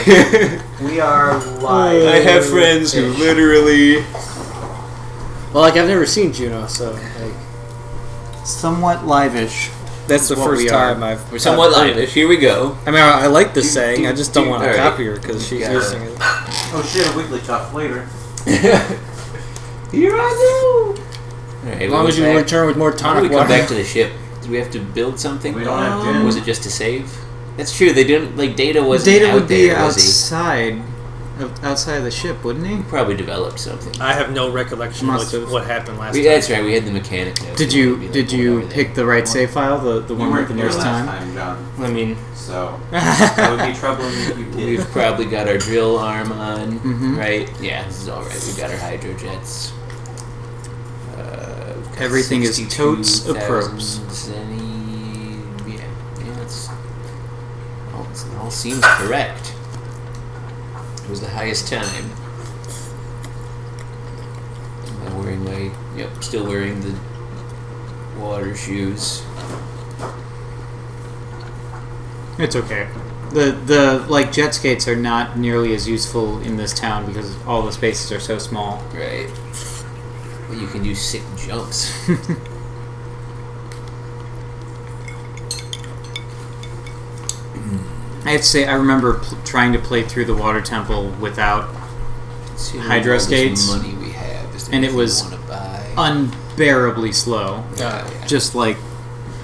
We are live. I have friends who literally... Well, like, I've never seen Juno, so, like... Somewhat live-ish. That's the first time We're somewhat live-ish. Here we go. I mean, I like this saying, I just don't want to copy her, because she's using it. Oh shit, a Wigglytuff flavor. Here I go! Right, as long as you return with more tonic water. How do we come water. back to the ship? Did we have to build something? We don't have gin. Was it just to save? That's true, they didn't, like, Data wasn't Data out would be there, was outside of the ship, wouldn't he? he? Probably developed something. I have no recollection of what happened last time. That's right, we had the mechanic notes. Did you pick the right save file, the one with the nearest time? John. I mean... So, that would be troubling if you did. We've probably got our drill arm on, Mhm. right? Yeah, this is alright. We've got our hydrojets. Everything is totes approps. It all seems correct. It was the highest time. I'm wearing my... Yep, still wearing the water shoes. It's okay. The like jet skates are not nearly as useful in this town because all the spaces are so small. Right. But you can do sick jumps. I have to say, I remember trying to play through the water temple without hydro skates, Money we have, is there and it anything was you wanna buy? unbearably slow. Yeah. Just like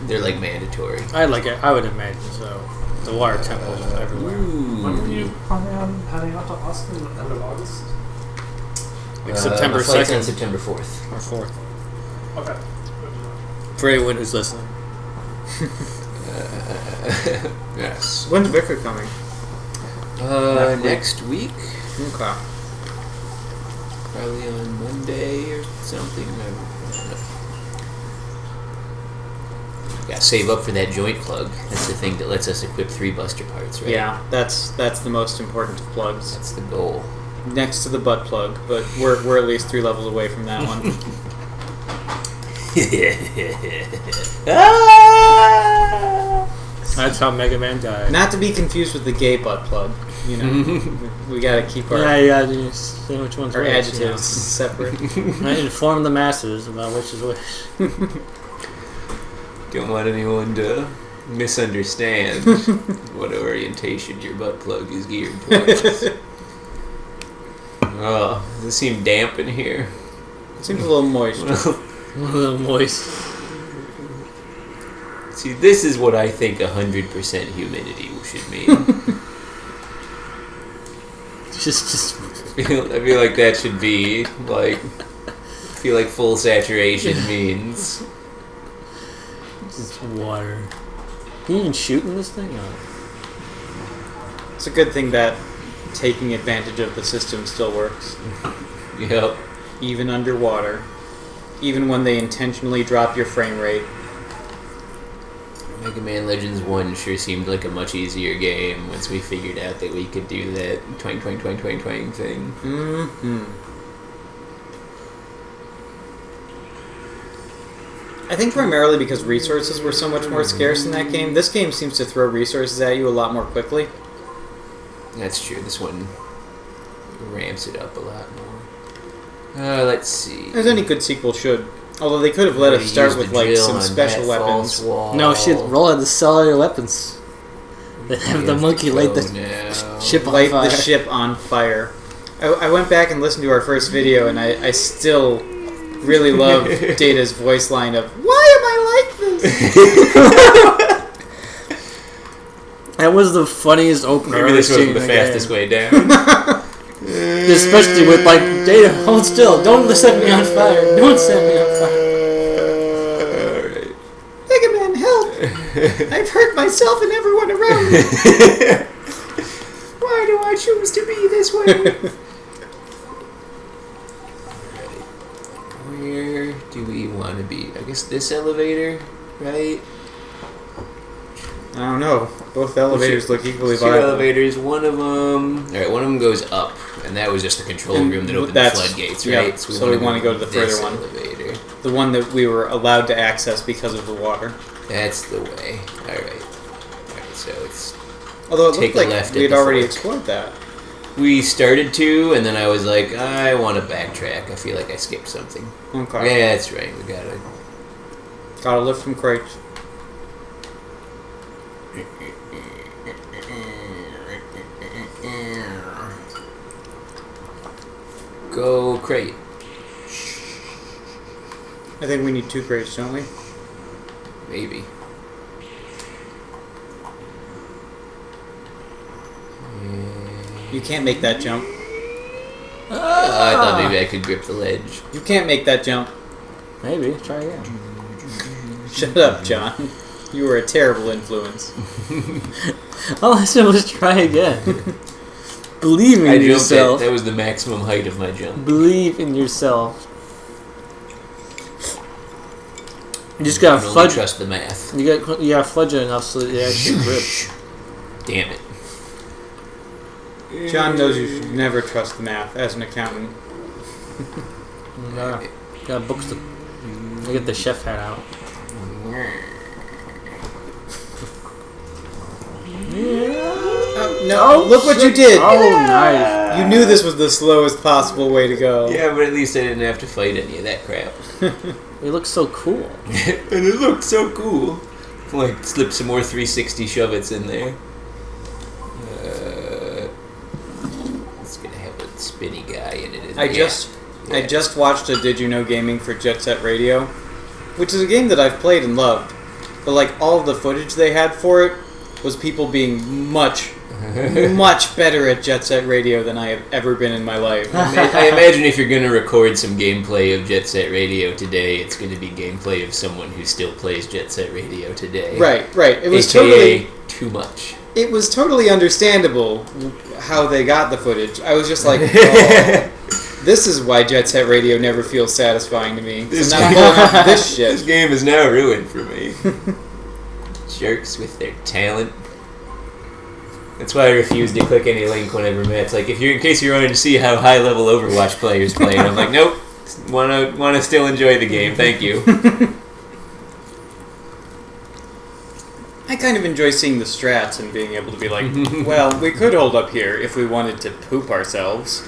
They're like mandatory. I like it, I would imagine so. The water temples are everywhere. When were you planning on heading out to Austin? End of August? Like September my flight's 2nd on September 4th. or 4th. Okay. For anyone who's listening. Yes. when's Vicar coming? Next week? Okay. Probably on Monday or something. I don't know. Gotta save up for that joint plug. That's the thing that lets us equip 3 buster parts, right? Yeah, that's the most important of plugs. That's the goal. Next to the butt plug, but we're at least 3 levels away from that one. That's how Mega Man died. Not to be confused with the gay butt plug. You know, we gotta keep our Yeah, you see which one's our which, adjectives separate. I inform the masses about which is which. Don't want anyone to misunderstand what orientation your butt plug is geared towards. Oh, does it seem damp in here? Seems a little moist. A little moist. See, this is what I think 100% humidity should mean. Just I feel like that should be, like... I feel like full saturation means... Just water. Can you even shoot in this thing? Oh. It's a good thing that taking advantage of the system still works. Yep. Even underwater. Even when they intentionally drop your frame rate. Mega Man Legends 1 sure seemed like a much easier game once we figured out that we could do that twang twang twang twang twang thing. Mm-hmm. I think primarily because resources were so much more scarce in that game. This game seems to throw resources at you a lot more quickly. That's true. This one ramps it up a lot more. Let's see. As any good sequel should. Although they could have let us start with like some special weapons. No shit, roll out the cellular weapons. They have the monkey light the ship on Light fire. the ship on fire. I went back and listened to our first video, and I still really love Data's voice line of, "Why am I like this?" That was the funniest opener. Maybe this I've seen wasn't the in fastest game. way down. Especially with like, Data, hold still. Don't set me on fire. Don't set me on fire. Alright. Mega Man, help! I've hurt myself and everyone around me. Why do I choose to be this way? Where do we want to be? I guess this elevator, right? I don't know. Both elevators look equally 2 viable. elevators. One of them. All right, one of them goes up, and that was just the control room that opened the floodgates, right? Yeah, so we want to go to the this further one. elevator. The one that we were allowed to access because of the water. That's the way. All right. So it's Although it take looked a like left we at had the already fork. explored that. We started to, and then I was like, I want to backtrack. I feel like I skipped something. Okay. Yeah, that's right. We gotta. Gotta lift from crates. Go crate. I think we need 2 crates, don't we? Maybe. You can't make that jump. I thought maybe I could grip the ledge. You can't make that jump. Maybe. Try again. Shut up, John. You were a terrible influence. All I said was try again. Believe in I jumped yourself. that was the maximum height of my jump. Believe in yourself. You just I gotta can only fudge. trust the math. You gotta fudge it enough so that it actually grips. Damn it. John knows you should never trust math as an accountant. No. Got books to. I get the chef hat out. No, look what you did! Oh, nice. You knew this was the slowest possible way to go. Yeah, but at least I didn't have to fight any of that crap. It looks so cool. And it looked so cool. Like, slip some more 360 shove-its in there. It's gonna have a spinny guy in it. I just watched a Did You Know Gaming for Jet Set Radio, which is a game that I've played and loved. But like all of the footage they had for it was people being much better at Jet Set Radio than I have ever been in my life. I imagine if you're going to record some gameplay of Jet Set Radio today, it's going to be gameplay of someone who still plays Jet Set Radio today. Right. It was AKA too much. It was totally understandable how they got the footage. I was just like, oh, this is why Jet Set Radio never feels satisfying to me. So now pulling off this shit. This game is now ruined for me. Jerks with their talent. That's why I refuse to click any link whenever Matt's like, in case you're wanting to see how high level Overwatch players play, and I'm like, nope, wanna still enjoy the game, thank you. I kind of enjoy seeing the strats and being able to be like, well, we could hold up here if we wanted to poop ourselves.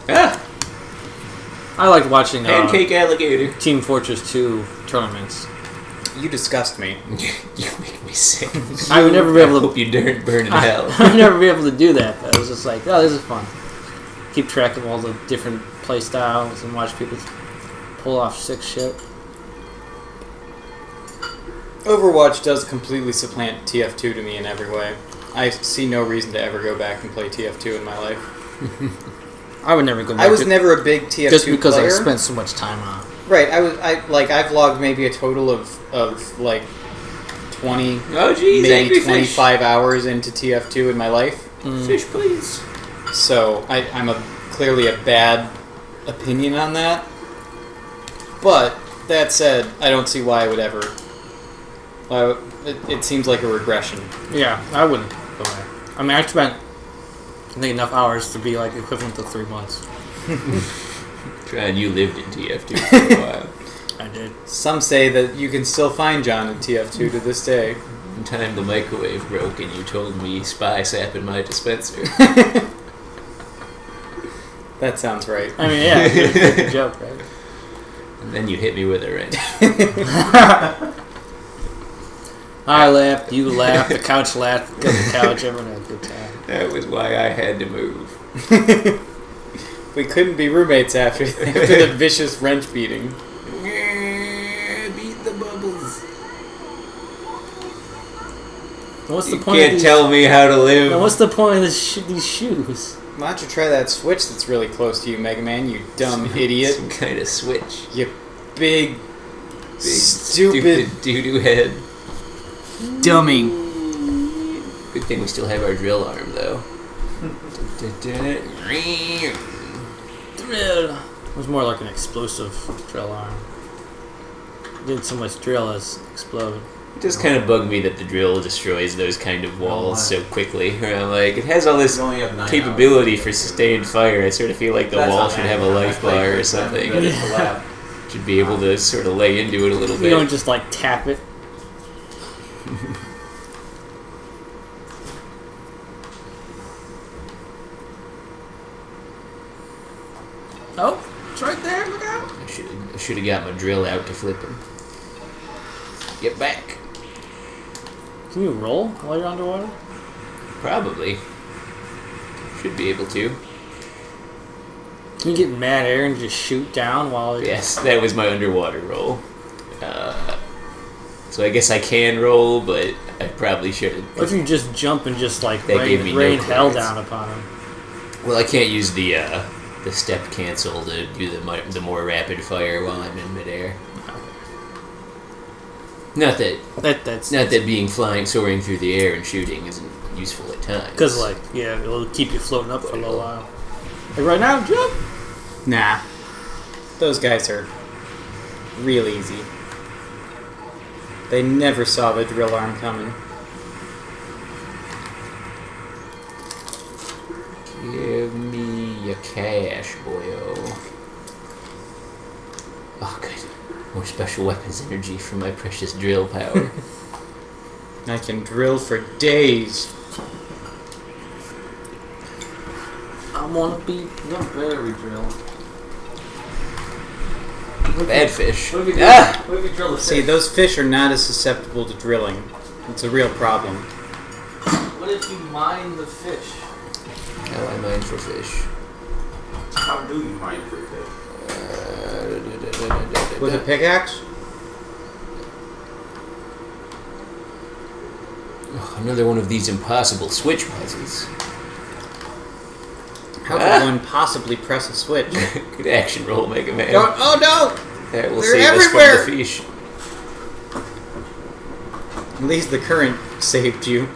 Ah, I like watching pancake alligator. Team Fortress 2 tournaments. You disgust me. You make me sick. I would never be able to. Hope you burn in hell. I would never be able to do that, but I was just like, oh, this is fun. Keep track of all the different play styles and watch people pull off sick shit. Overwatch does completely supplant TF2 to me in every way. I see no reason to ever go back and play TF2 in my life. I would never go back. I was never a big TF2 just because player. I spent so much time on it. Right, I've logged maybe a total of like 20, Oh geez, maybe angry 25 hours into TF2 in my life. Fish, please. So I'm clearly a bad opinion on that. But that said, I don't see why I would ever. It seems like a regression. Yeah, I wouldn't go back. I mean, I spent I think enough hours to be like equivalent to 3 months. And you lived in TF2 for a while. I did. Some say that you can still find John in TF2 to this day. One time the microwave broke and you told me spy sap in my dispenser. That sounds right. I mean, yeah, it's a joke, right? And then you hit me with a wrench. I laughed, you laughed, the couch laughed, the couch, everyone had a good time. That was why I had to move. We couldn't be roommates after the vicious wrench beating. Beat the bubbles. What's the You point? can't tell me how to live. Now, what's the point of these shoes? Why don't you try that switch that's really close to you, Mega Man, you dumb idiot. Some kind of switch. You big Stupid doo-doo head. dummy. Good thing we still have our drill arm, though. Drill. It was more like an explosive drill arm. It didn't so much drill as explode. It does kind of bug me that the drill destroys those kind of walls so quickly. Where I'm like, it has all this You only have 9 capability hours. for sustained fire. I sort of feel like the That's wall not should bad. have a life bar or something. But it's a lab. Should be able to sort of lay into it a little You bit. don't just like tap it. Oh, it's right there. Look out. I should have got my drill out to flip him. Get back. Can you roll while you're underwater? Probably. Should be able to. Can you get mad air and just shoot down while you're... Yes, that was my underwater roll. So I guess I can roll, but I probably shouldn't. What if you just jump and just like That gave me no rain hell clearance. down upon him? Well, I can't use the step cancel to do the more rapid fire while I'm in midair. Not that being soaring through the air and shooting isn't useful at times. Because like, yeah, it'll keep you floating up for a little while. Like right now, jump. Nah. Those guys are real easy. They never saw the drill arm coming. Give me your cash, boyo. Oh, good. More special weapons energy for my precious drill power. I can drill for days. I want to be the berry drill. Bad fish. What if we Ah! drill the See, those fish are not as susceptible to drilling. It's a real problem. What if you mine the fish? How I mine for fish. How do you mine for fish? With a pickaxe? Oh, another one of these impossible switch puzzles. How could one possibly press a switch? Good action roll, Mega Man. Don't, oh no! That will They're save everywhere! us from the fish. At least the current saved you.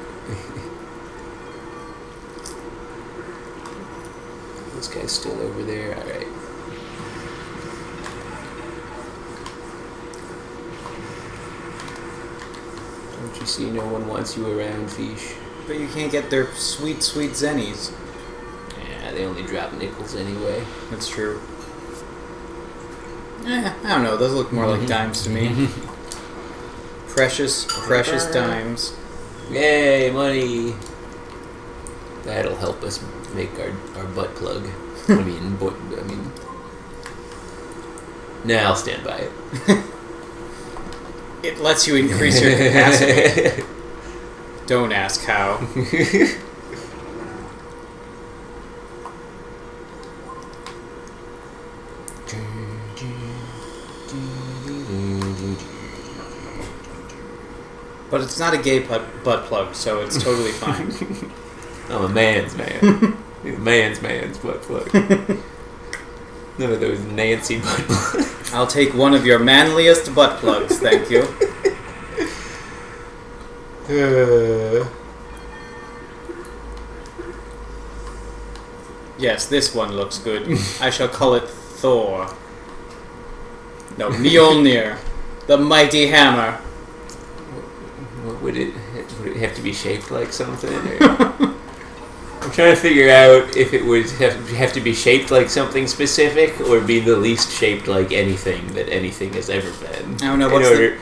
This guy's still over there. Alright. Don't you see no one wants you around, fish? But you can't get their sweet, sweet zennies. Yeah, they only drop nickels anyway. That's true. I don't know. Those look more like dimes to me. Precious, precious dimes. Yay, money! That'll help us make our butt plug. I mean... Nah, I'll stand by it. It lets you increase your capacity. Don't ask how. But it's not a gay butt plug, so it's totally fine. I'm a man's man. man's butt plug. None of those Nancy butt plugs. I'll take one of your manliest butt plugs, thank you. Yes, this one looks good. I shall call it Thor. No, Mjolnir. The mighty hammer. Would it have to be shaped like something? Or? I'm trying to figure out if it would have to be shaped like something specific or be the least shaped like anything that anything has ever been. I don't know,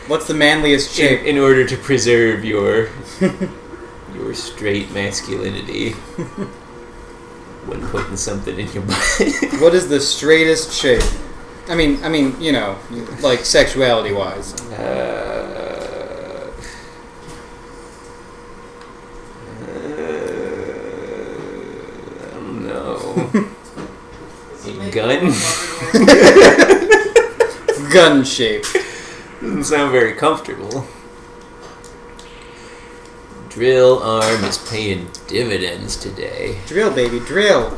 what's the manliest shape? In order to preserve your straight masculinity when putting something in your butt. What is the straightest shape? I mean, you know, like sexuality-wise. Gun? Gun shape. Doesn't sound very comfortable. Drill arm is paying dividends today. Drill, baby, drill.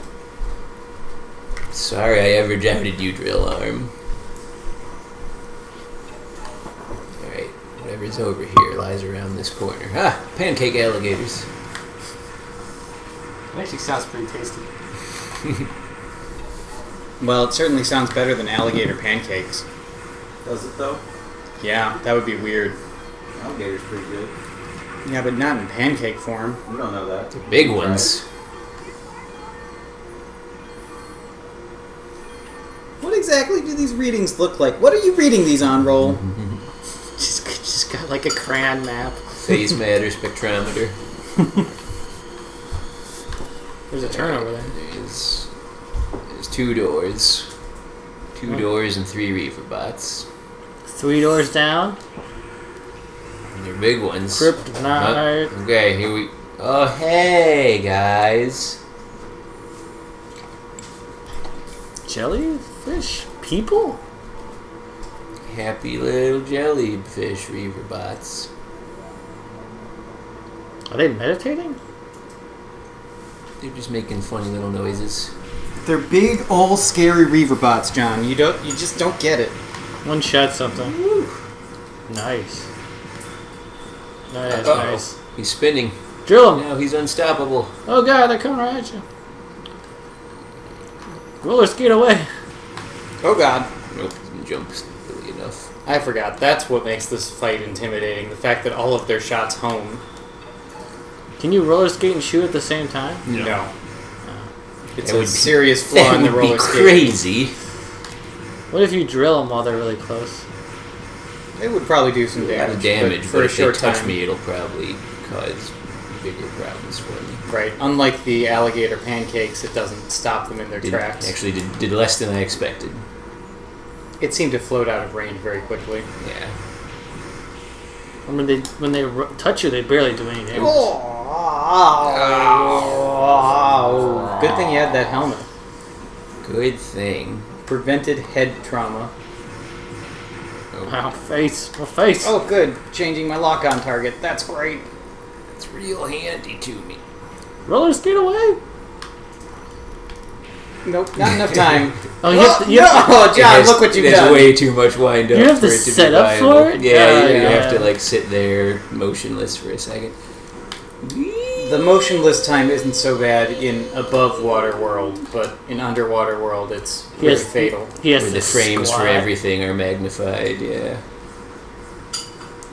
Sorry I ever doubted you, drill arm. Alright, whatever's over here lies around this corner. Ah, pancake alligators. It actually sounds pretty tasty. Well, it certainly sounds better than alligator pancakes. Does it though? Yeah, that would be weird. Alligator's pretty good. Yeah, but not in pancake form. You don't know that. The big ones. What exactly do these readings look like? What are you reading these on, Roll? Just got like a crayon map. Phase matter spectrometer. There's a turn over there. There's two doors. 2 doors and 3 Reaver bots. 3 doors down. And they're big ones. Kryptonite. Oh, okay, here we... Oh, hey, guys. Jellyfish people? Happy little jellyfish Reaver bots. Are they meditating? They're just making funny little noises. They're big, all scary Reaver bots, John. You just don't get it. One shot something. Woo. Nice. Nice, Uh-oh. nice. He's spinning. Drill him. Now he's unstoppable. Oh god, they're coming right at you. Roller skate away. Oh god. Nope, didn't jump silly enough. I forgot. That's what makes this fight intimidating. The fact that all of their shots home. Can you roller skate and shoot at the same time? No. It's That a would be- serious flaw That in the would roller be skate. crazy. What if you drill them while they're really close? It would probably do some A lot of damage, damage, for but a if they short touch time. me, it'll probably cause bigger problems for me. Right. Unlike the alligator pancakes, it doesn't stop them in their tracks. Actually, did less than I expected. It seemed to float out of range very quickly. Yeah. When they touch you, they barely do any damage. Oh. Good thing you had that helmet. Good thing. Prevented head trauma. Oh, Ow, face. My face. Oh, good. Changing my lock-on target. That's great. it's real handy to me. Roller skate away. Nope, not enough time. Oh, you have to, you have to, No, John, look what you've There's done. way too much wind up. You have to for it to set be up viable. for it? Yeah, you Yeah. have to like sit there motionless for a second. The motionless time isn't so bad in above water world, but in underwater world, it's really Yes. fatal. he has Where to the frames squat. for everything are magnified. Yeah.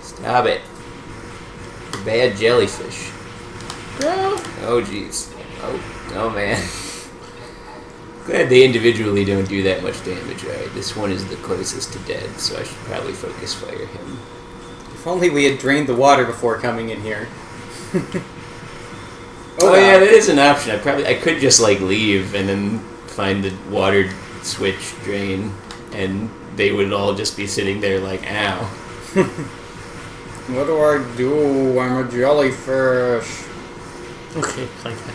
Stop it. Bad jellyfish. Bro. Oh jeez. Oh man. Glad they individually don't do that much damage. Alright, this one is the closest to dead, so I should probably focus fire him. If only we had drained the water before coming in here. Oh God. yeah, that is an option. I could just like leave and then find the water switch drain, and they would all just be sitting there like, ow. What do I do? I'm a jellyfish. Okay, like that.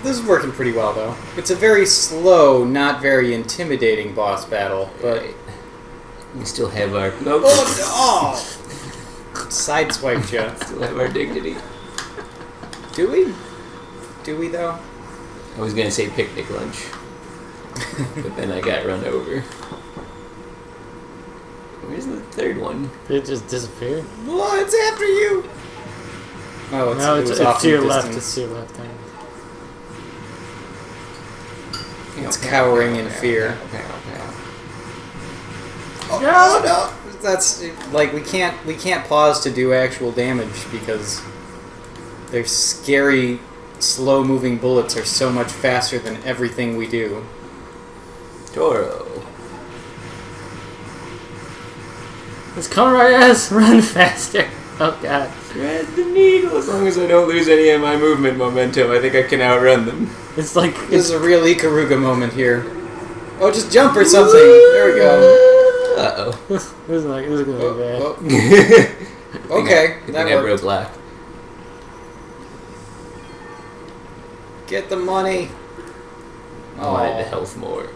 This is working pretty well, though. It's a very slow, not very intimidating boss battle, but... Right. We still have our Oh, no! Sideswiped you. still have our dignity. Do we? Do we, though? I was gonna say picnic lunch, but then I got run over. Where's the third one? It just disappeared. Well, it's after you! Oh, No, it it's was off to in your the left. distance. It's to your left. Thing. It's cowering in fear. Oh, no! That's like we can't pause to do actual damage because their scary, slow-moving bullets are so much faster than everything we do. Toro. It's coming right at us. Run faster. Oh god. Thread the needle. As long as I don't lose any of my movement momentum, I think I can outrun them. It's like This is a real Ikaruga moment here. Oh, just jump or something. There we go. Uh-oh. this is gonna be bad. Oh, oh. okay, Good that thing I worked. broke lock. Get the money. I wanted the health more.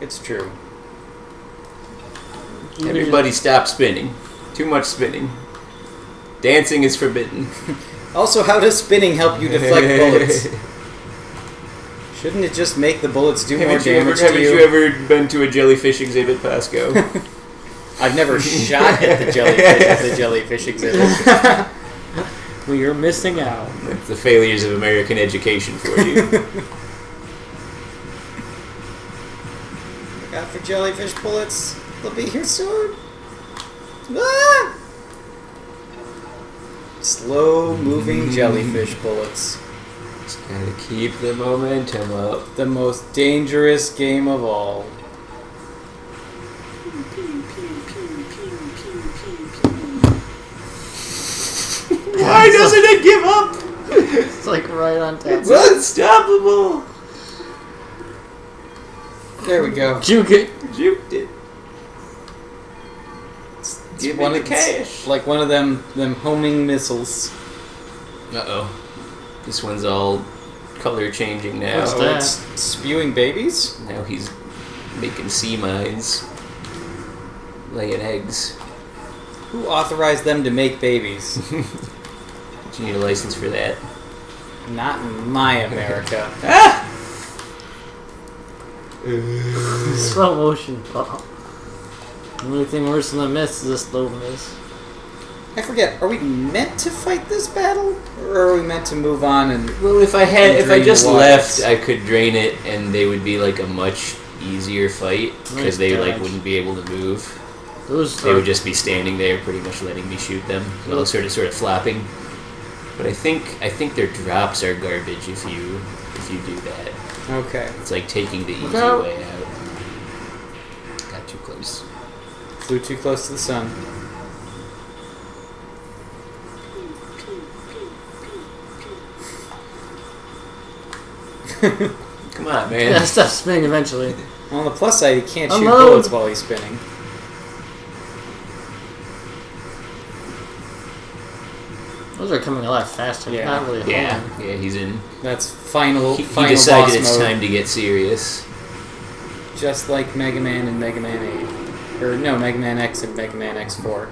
It's true. Everybody stop spinning. Too much spinning. Dancing is forbidden. Also, how does spinning help you deflect bullets? Shouldn't it just make the bullets do more damage to Haven't you? you ever been to a jellyfish exhibit, Pasco? I've never shot at the jellyfish exhibit. Well, you're missing out. That's the failures of American education for you. Look out for jellyfish bullets. They'll be here soon. Ah! Slow-moving jellyfish bullets. Just gotta keep the momentum up. The most dangerous game of all. Why doesn't it give up? It's like right on top. It's unstoppable. There we go. Juke it. Juked it. Give One me of the cash. Like one of them homing missiles. Uh-oh. This one's all color changing now. What's Oh, that? it's spewing babies? Now he's making sea mines. Laying eggs. Who authorized them to make babies? Do you need a license for that? Not in my America. Ah! Slow motion fall. The only thing worse than a miss is a slow miss. I forget, are we meant to fight this battle? Or are we meant to move on and... Well, if I drain just the left, waters? I could drain it, and they would be like a much easier fight because they like dodge. wouldn't be able to move. Those They are, would just be standing there, pretty much letting me shoot them, well, sort of flopping. But I think their drops are garbage if you do that. Okay. It's like taking the easy out. way out. Got too close. Flew too close to the sun. Come on, man. yeah, stuff spinning eventually. On the plus side, he can't shoot Unload. bullets while he's spinning. Those are coming a lot faster. Yeah. Not really Yeah, holding. yeah, he's in. That's final He final decided boss it's mode. time to get serious. Just like Mega Man and Mega Man 8. Or no, Mega Man X and Mega Man X4.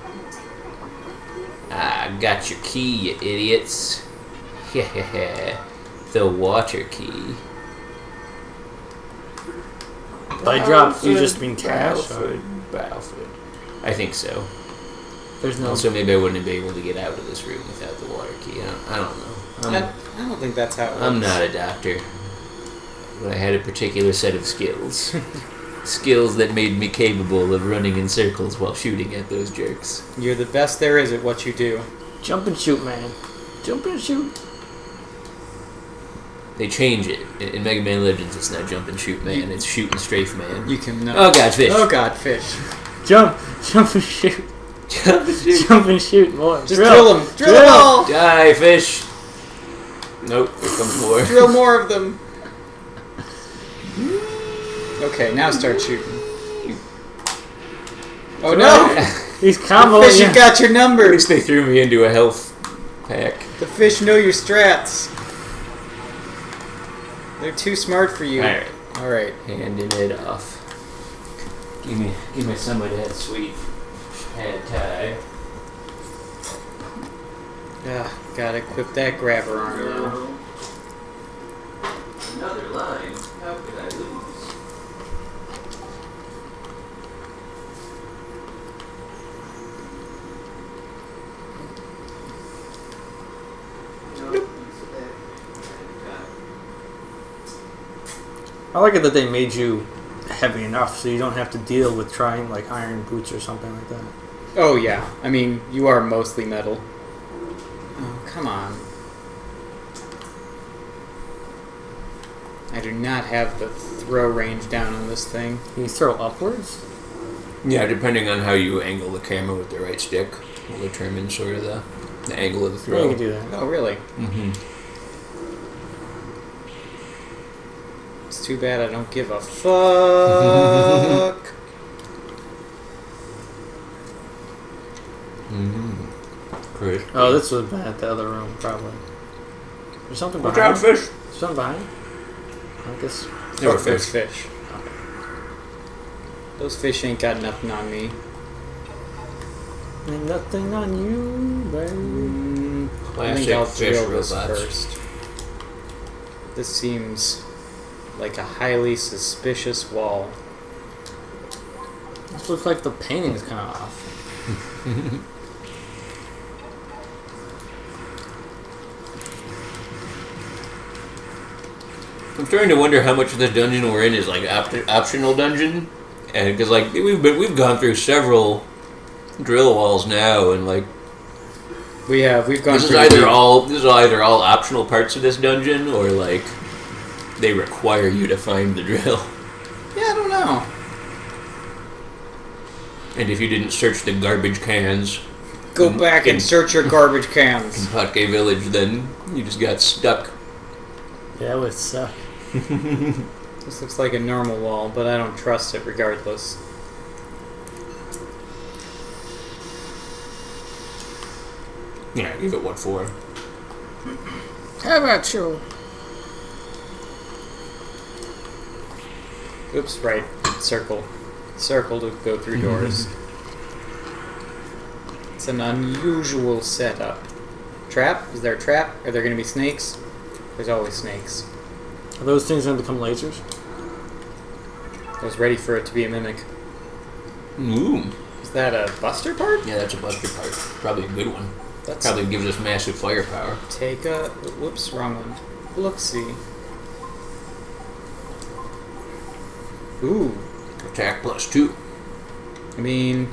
I got your key, you idiots. The water key. By drops, you just mean cash? Or Battlefield. I think so. there's no. Also, maybe I wouldn't be able to get out of this room without the water key. I don't know. I don't think that's how it works. I'm not a doctor. But I had a particular set of skills. Skills that made me capable of running in circles while shooting at those jerks. You're the best there is at what you do. Jump and shoot, man. Jump and shoot. They change it. In Mega Man Legends, it's not jump and shoot man, it's shoot and strafe man. You can know. Oh god, fish. Oh god, fish. Jump. Jump and shoot. Jump and shoot. Jump and shoot, boy. Just drill them. Drill them all. Die, fish. Nope, here comes more. Drill more of them. Okay, now start shooting. Oh no! These The combos. fish have got your At number. least they threw me into a health pack. The fish know your strats. They're too smart for you. Alright, Alright. handing it off. Give me some of that sweet pad thai. Gotta equip that grabber arm now. Another line. How could I lose? I like it that they made you heavy enough so you don't have to deal with trying like iron boots or something like that. Oh yeah. I mean, you are mostly metal. Oh, come on. I do not have the throw range down on this thing. Can you throw upwards? Yeah, depending on how you angle the camera with the right stick, will determine sort of the angle of the Yeah, throw. you can do that. Oh, really? Mm-hmm. It's too bad I don't give a fuck. Mm-hmm. Great. Oh, this was bad. The other room, probably. There's something Watch behind. out, fish! There's something behind. I guess. There were There's fish. fish. Those fish ain't got nothing on me. Ain't nothing on you, baby. I think Classic I'll fish drill this robots. first. This seems like a highly suspicious wall. This looks like the painting's kind of off. I'm starting to wonder how much of this dungeon we're in is like optional dungeon, and because like we've gone through several drill walls now, and like We've gone this is through either all optional parts of this dungeon, or like they require you to find the drill. Yeah, I don't know. And if you didn't search the garbage cans Go back and search your garbage in cans. Potgay Village, then you just got stuck. Yeah, it would suck. This looks like a normal wall, but I don't trust it regardless. Yeah, give it what for. How about you? Oops, right. Circle. Circle to go through doors. It's an unusual setup. Trap? Is there a trap? Are there going to be snakes? There's always snakes. Are those things going to become lasers? I was ready for it to be a mimic. Ooh. Is that a buster part? Yeah, that's a buster part. Probably a good one. That's Probably gives us massive firepower. take a... Whoops, wrong one. Look-see. Ooh. Attack +2. I mean...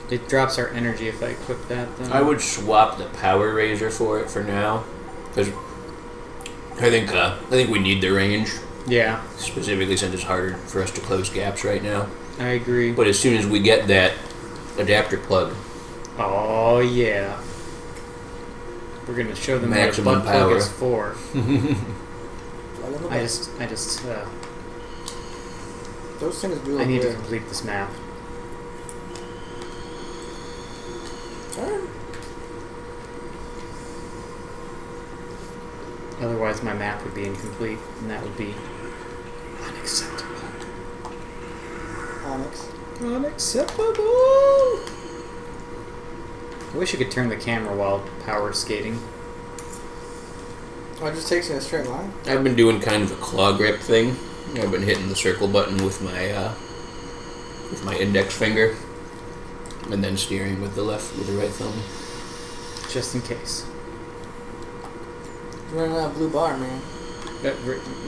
It drops our energy if I equip that, though. I would swap the power razor for it for now, because I think we need the range, Yeah, specifically since it's harder for us to close gaps right now. I agree. But as soon as we get that adapter plug, Oh, yeah. We're gonna show them Maximum what a butt plug power. is for. Plug in the I back. just, Those things do I look need to weird. complete this map. Alright. Otherwise, my map would be incomplete, and that would be unacceptable. Onyx. Unacceptable! I wish you could turn the camera while power skating. Oh, it just takes you in a straight line? I've been doing kind of a claw grip thing. I've been hitting the circle button with my index finger, and then steering with the right thumb. Just in case. You're running out of blue bar, man.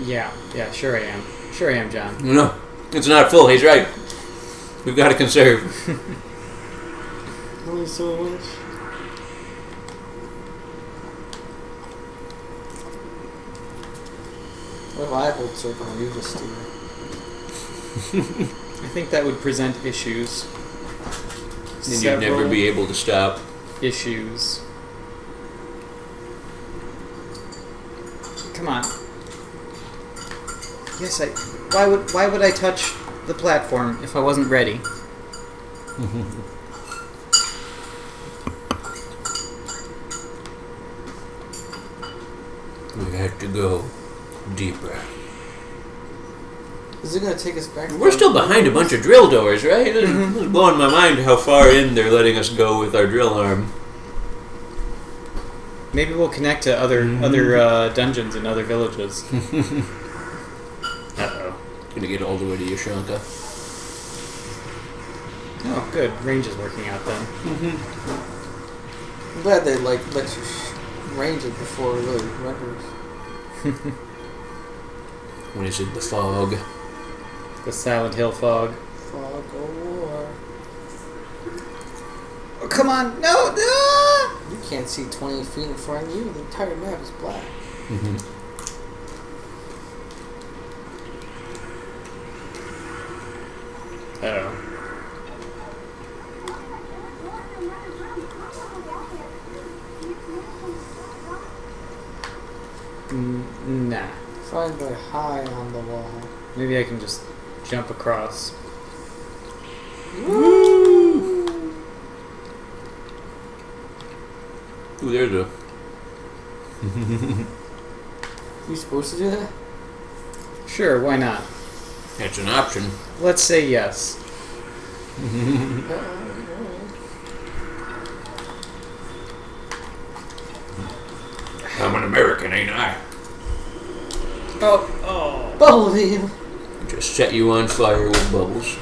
Yeah, sure I am. Sure I am, John. No, it's not full. He's right. We've got to conserve. Only so much. What if I hold circle and you just steer? I think that would present issues. Then you'd never be able to stop. Issues. Come on. Yes, why would I touch the platform if I wasn't ready? We had to go deeper. Is it gonna take us back? We're still behind a bunch of drill doors, right? It's blowing my mind how far in they're letting us go with our drill arm. Maybe we'll connect to other dungeons and other villages. Uh-oh. Gonna get all the way to Yashanka. Oh, good. Range is working out then. I'm glad they let you range it before it really renders. What is it? The fog. The Silent Hill fog. Fog of war. Oh, come on! No! You can't see 20 feet in front of you. The entire map is black. Uh-oh. Nah. Flying very high on the wall. Maybe I can just jump across. Ooh, there's a... You supposed to do that? Sure, why not? That's an option. Let's say yes. I'm an American, ain't I? Oh. Bubble beam. Just set you on fire with bubbles.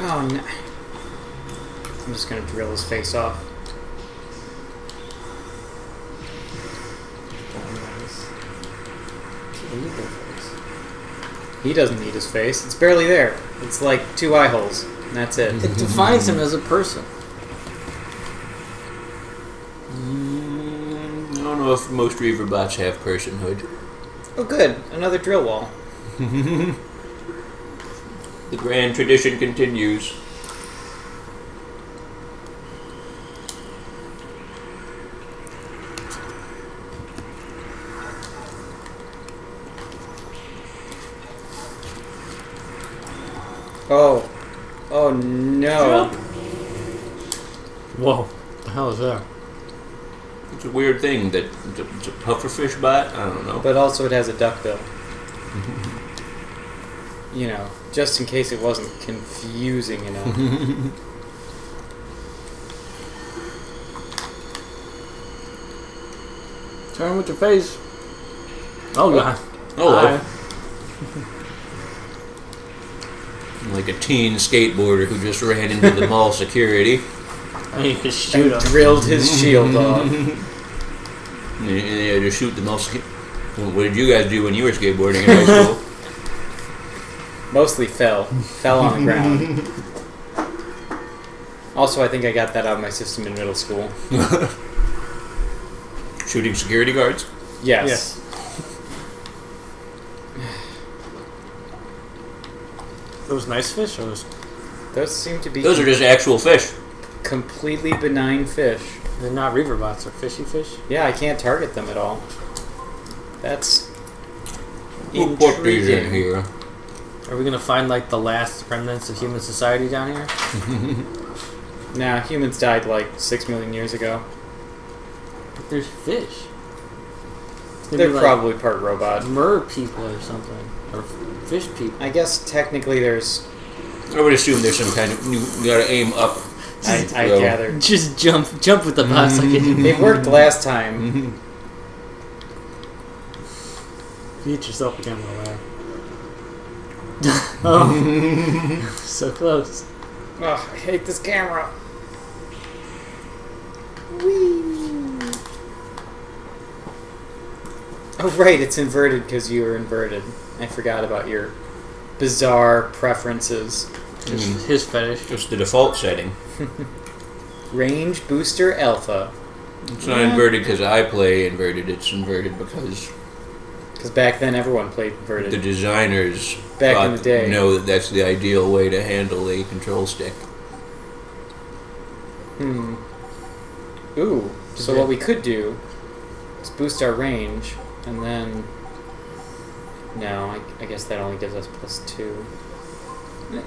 Oh, no. I'm just gonna drill his face off. He doesn't need his face. It's barely there. It's like 2 eye holes. And that's it. It defines him as a person. I don't know if most Reaver bots have personhood. Oh, good. Another drill wall. The grand tradition continues. Oh. Oh no. Whoa. What the hell is that? It's a weird thing that it's a pufferfish bot. I don't know. But also it has a duckbill. You know, just in case it wasn't confusing enough. Turn with your face. Oh, God. Oh, Hi. like a teen skateboarder who just ran into the mall security. I need to shoot And him. drilled his shield off. And they had to shoot the mall security. What did you guys do when you were skateboarding in high school? Mostly fell. Fell on the ground. Also, I think I got that out of my system in middle school. Shooting security guards? Yes. Those nice fish? Or those... Those seem to be Those are just actual fish. completely benign fish. They're not reaver bots, they're fishy fish. Yeah, I can't target them at all. That's We'll put these in intriguing. here. Are we gonna find like the last remnants of human society down here? Nah, humans died like 6 million years ago. But there's fish. They're Maybe, like, probably part robot. mer people or something. Or fish people. I guess technically there's... I would assume there's some kind of... You gotta aim up. I So- gathered. Just jump with the bots like it. It worked last time. Beat yourself again, my lad. Oh. So close. Ugh, I hate this camera. Oh, right, it's inverted because you were inverted. I forgot about your bizarre preferences. Just his fetish. Just the default setting. Range booster alpha. It's not inverted because I play inverted. It's inverted because Because back then everyone played the inverted. designers Back thought in the day. know that that's the ideal way to handle a control stick. Ooh, so what we could do is boost our range, and then... No, I guess that only gives us +2.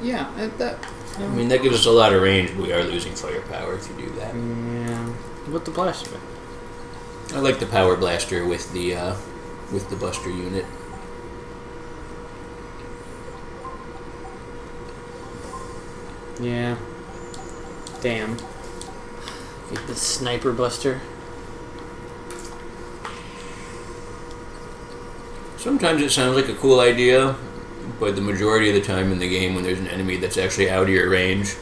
Yeah, that... I mean, that gives us a lot of range, but we are losing firepower if you do that. Yeah. What the blaster? I like the power blaster with the buster unit. Yeah. Damn. Like the sniper buster. Sometimes it sounds like a cool idea, but the majority of the time in the game when there's an enemy that's actually out of your range,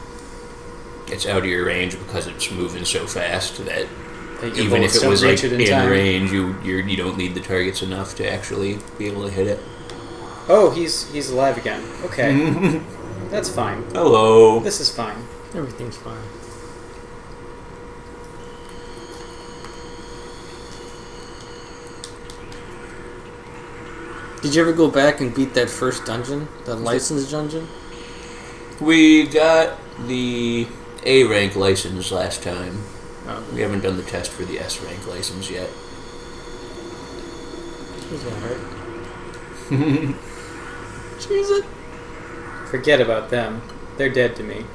it's out of your range because it's moving so fast that That your even if bullets it don't was like reach it in time. range, you don't need the targets enough to actually be able to hit it. Oh, he's alive again. Okay. That's fine. Hello. This is fine. Everything's fine. Did you ever go back and beat that first dungeon? That licensed dungeon? We got the A rank license last time. Oh, We haven't done the test for the S rank license yet. it's gonna hurt. Jesus. Forget about them. They're dead to me.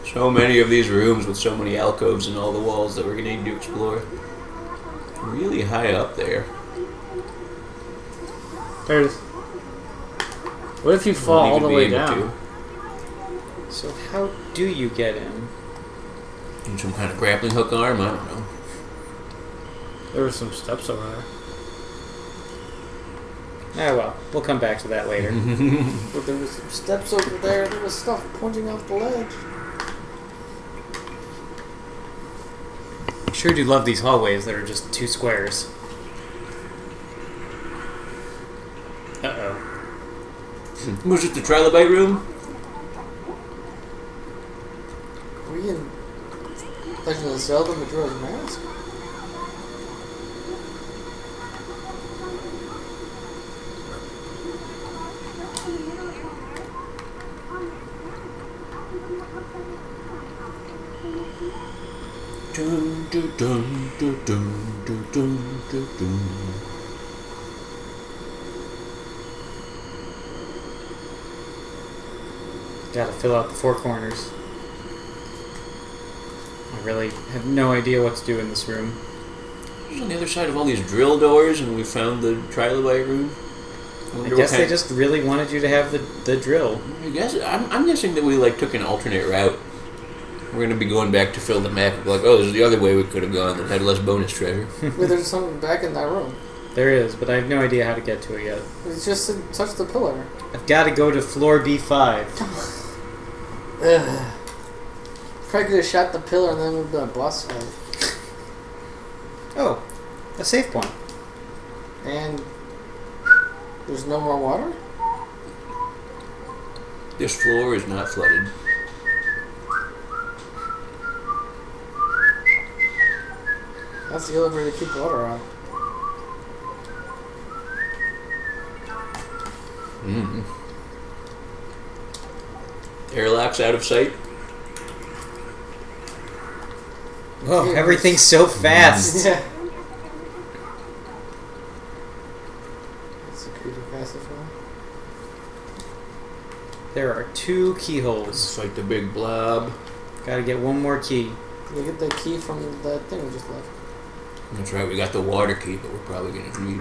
So many of these rooms with so many alcoves in all the walls that we're going to need to explore. Really high up there. There it is. What if you fall all Won't the even way be able down? So how do you get in? to. And some kind of grappling hook arm? I don't know. There were some steps over there. Ah, well, we'll come back to that later. But there was some steps over there. There was stuff pointing off the ledge. I sure do love these hallways that are just 2 squares. Uh-oh. Was it the trilobite room? Were you in Legend of Zelda Majora's Mask? Dun, dun, dun, dun, dun, dun, dun, dun, dun. Gotta fill out the four corners. I really have no idea what to do in this room. On the other side of all these drill doors, and we found the trilobite room. I guess they just really wanted you to have the drill. I guess I'm guessing that we like took an alternate route. We're gonna be going back to fill the map. Like, oh, this is the other way we could have gone that had less bonus treasure. Wait, there's something back in that room. There is, but I have no idea how to get to it yet. It's just to touch the pillar. I've got to go to floor B5. Ugh. Probably could have shot the pillar and then we'd been a boss fight. Oh, a save point. And there's no more water? This floor is not flooded. That's the only way to keep water out. Mm-hmm. Airlock's out of sight. Whoa, everything's so fast. Yeah. That's a creepy passageway. There are 2 keyholes. It's like the big blob. Gotta get one more key. Did we get the key from that thing we just left? That's right, we got the water key, but we're probably gonna need.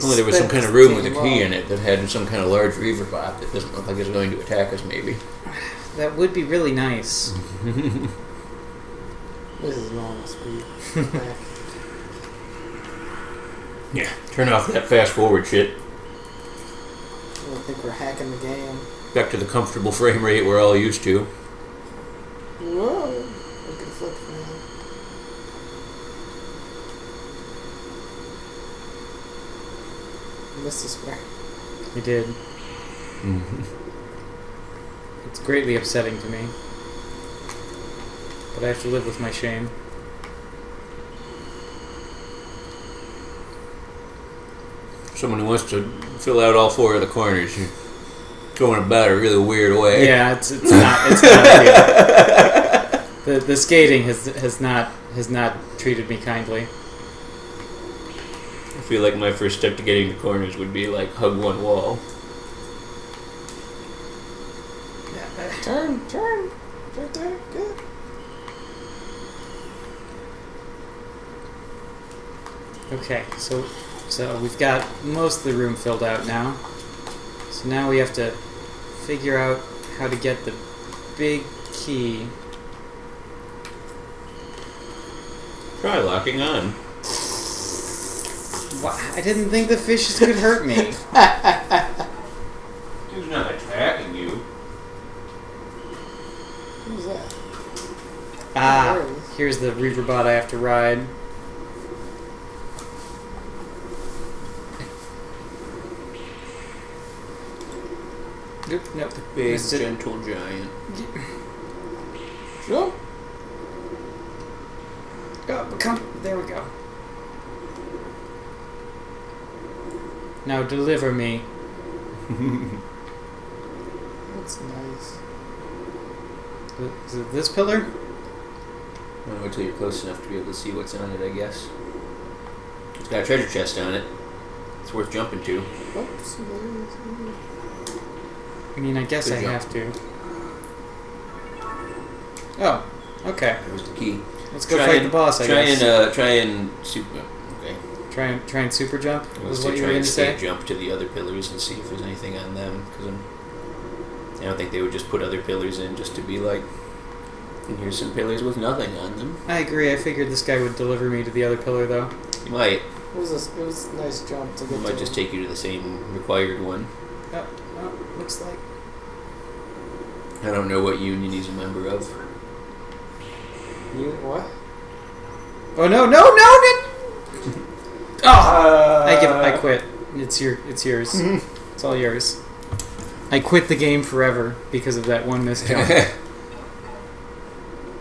Only there was some kind of room with a key in it that had some kind of large reaver bot that doesn't look like it's going to attack us, maybe. That would be really nice. This is normal speed. Back. Yeah, turn off that fast forward shit. I don't think we're hacking the game. Back to the comfortable frame rate we're all used to. Whoa! Look at the flip, man. Missed a square. You did. Mm-hmm. It's greatly upsetting to me. But I have to live with my shame. Someone who wants to fill out all 4 of the corners, you're going about it a really weird way. Yeah, it's not ideal. The skating has not treated me kindly. I feel like my first step to getting to corners would be like hug one wall. Turn! Right there, good. Okay, so we've got most of the room filled out now. So now we have to figure out how to get the big key. Try locking on. What? I didn't think the fishes could hurt me. He's not attacking you. Who's that? Ah, There it is. here's the reaver bot I have to ride. Nope. Big, Missed it. gentle giant. Jump! Oh, come. There we go. Now deliver me. That's nice. Is it this pillar? I'll wait till you're close enough to be able to see what's on it, I guess. It's got a treasure chest on it. It's worth jumping to. Oops. I mean, I guess Good I jump. have to. Oh, okay. There's the key. Let's go fight the boss, I guess. Try and super. Okay. Try and super jump Let's was what you try were going and to say? jump to the other pillars and see if there's anything on them. Because I don't think they would just put other pillars in just to be like, and here's some pillars with nothing on them. I agree. I figured this guy would deliver me to the other pillar, though. You might. It was a nice jump to It get might to. just take you to the same required one. Oh, looks like. I don't know what union he's a member of. You what? Oh no! Oh! I quit. It's yours. It's all yours. I quit the game forever because of that one missed jump.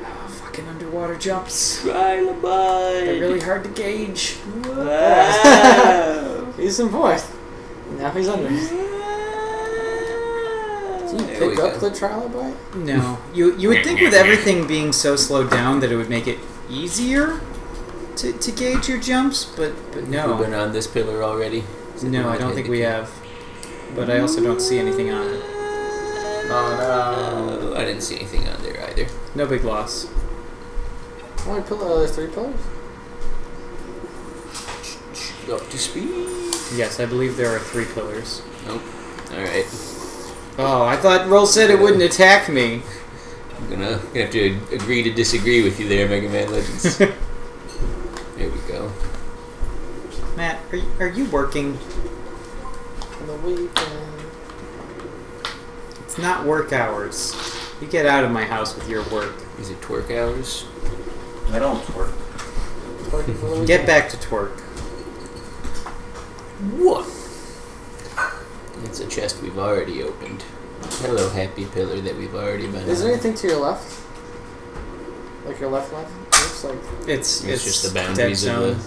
Oh, fucking underwater jumps. Trilobite! They're really hard to gauge. Wow. He's in fourth. Now he's under. Did you There we pick up go. the trilobite? No, you would think with everything being so slowed down that it would make it easier to gauge your jumps, but We've no. been on this pillar already. No, I don't think we have. But I also don't see anything on it. Oh I didn't see anything on there either. No big loss. How many pillars? There's 3 pillars? Up to speed. Yes, I believe there are 3 pillars. Nope. Alright. Oh, I thought Roll said it wouldn't attack me. I'm gonna have to agree to disagree with you there, Mega Man Legends. There we go. Matt, are you working? On the weekend. It's not work hours. You get out of my house with your work. Is it twerk hours? I don't twerk. Working for the weekend. Get back to twerk. What? It's a chest we've already opened. Hello, happy pillar that we've already been Is on. there anything to your left? Like your left? Looks like. It's just the dead boundaries of zone.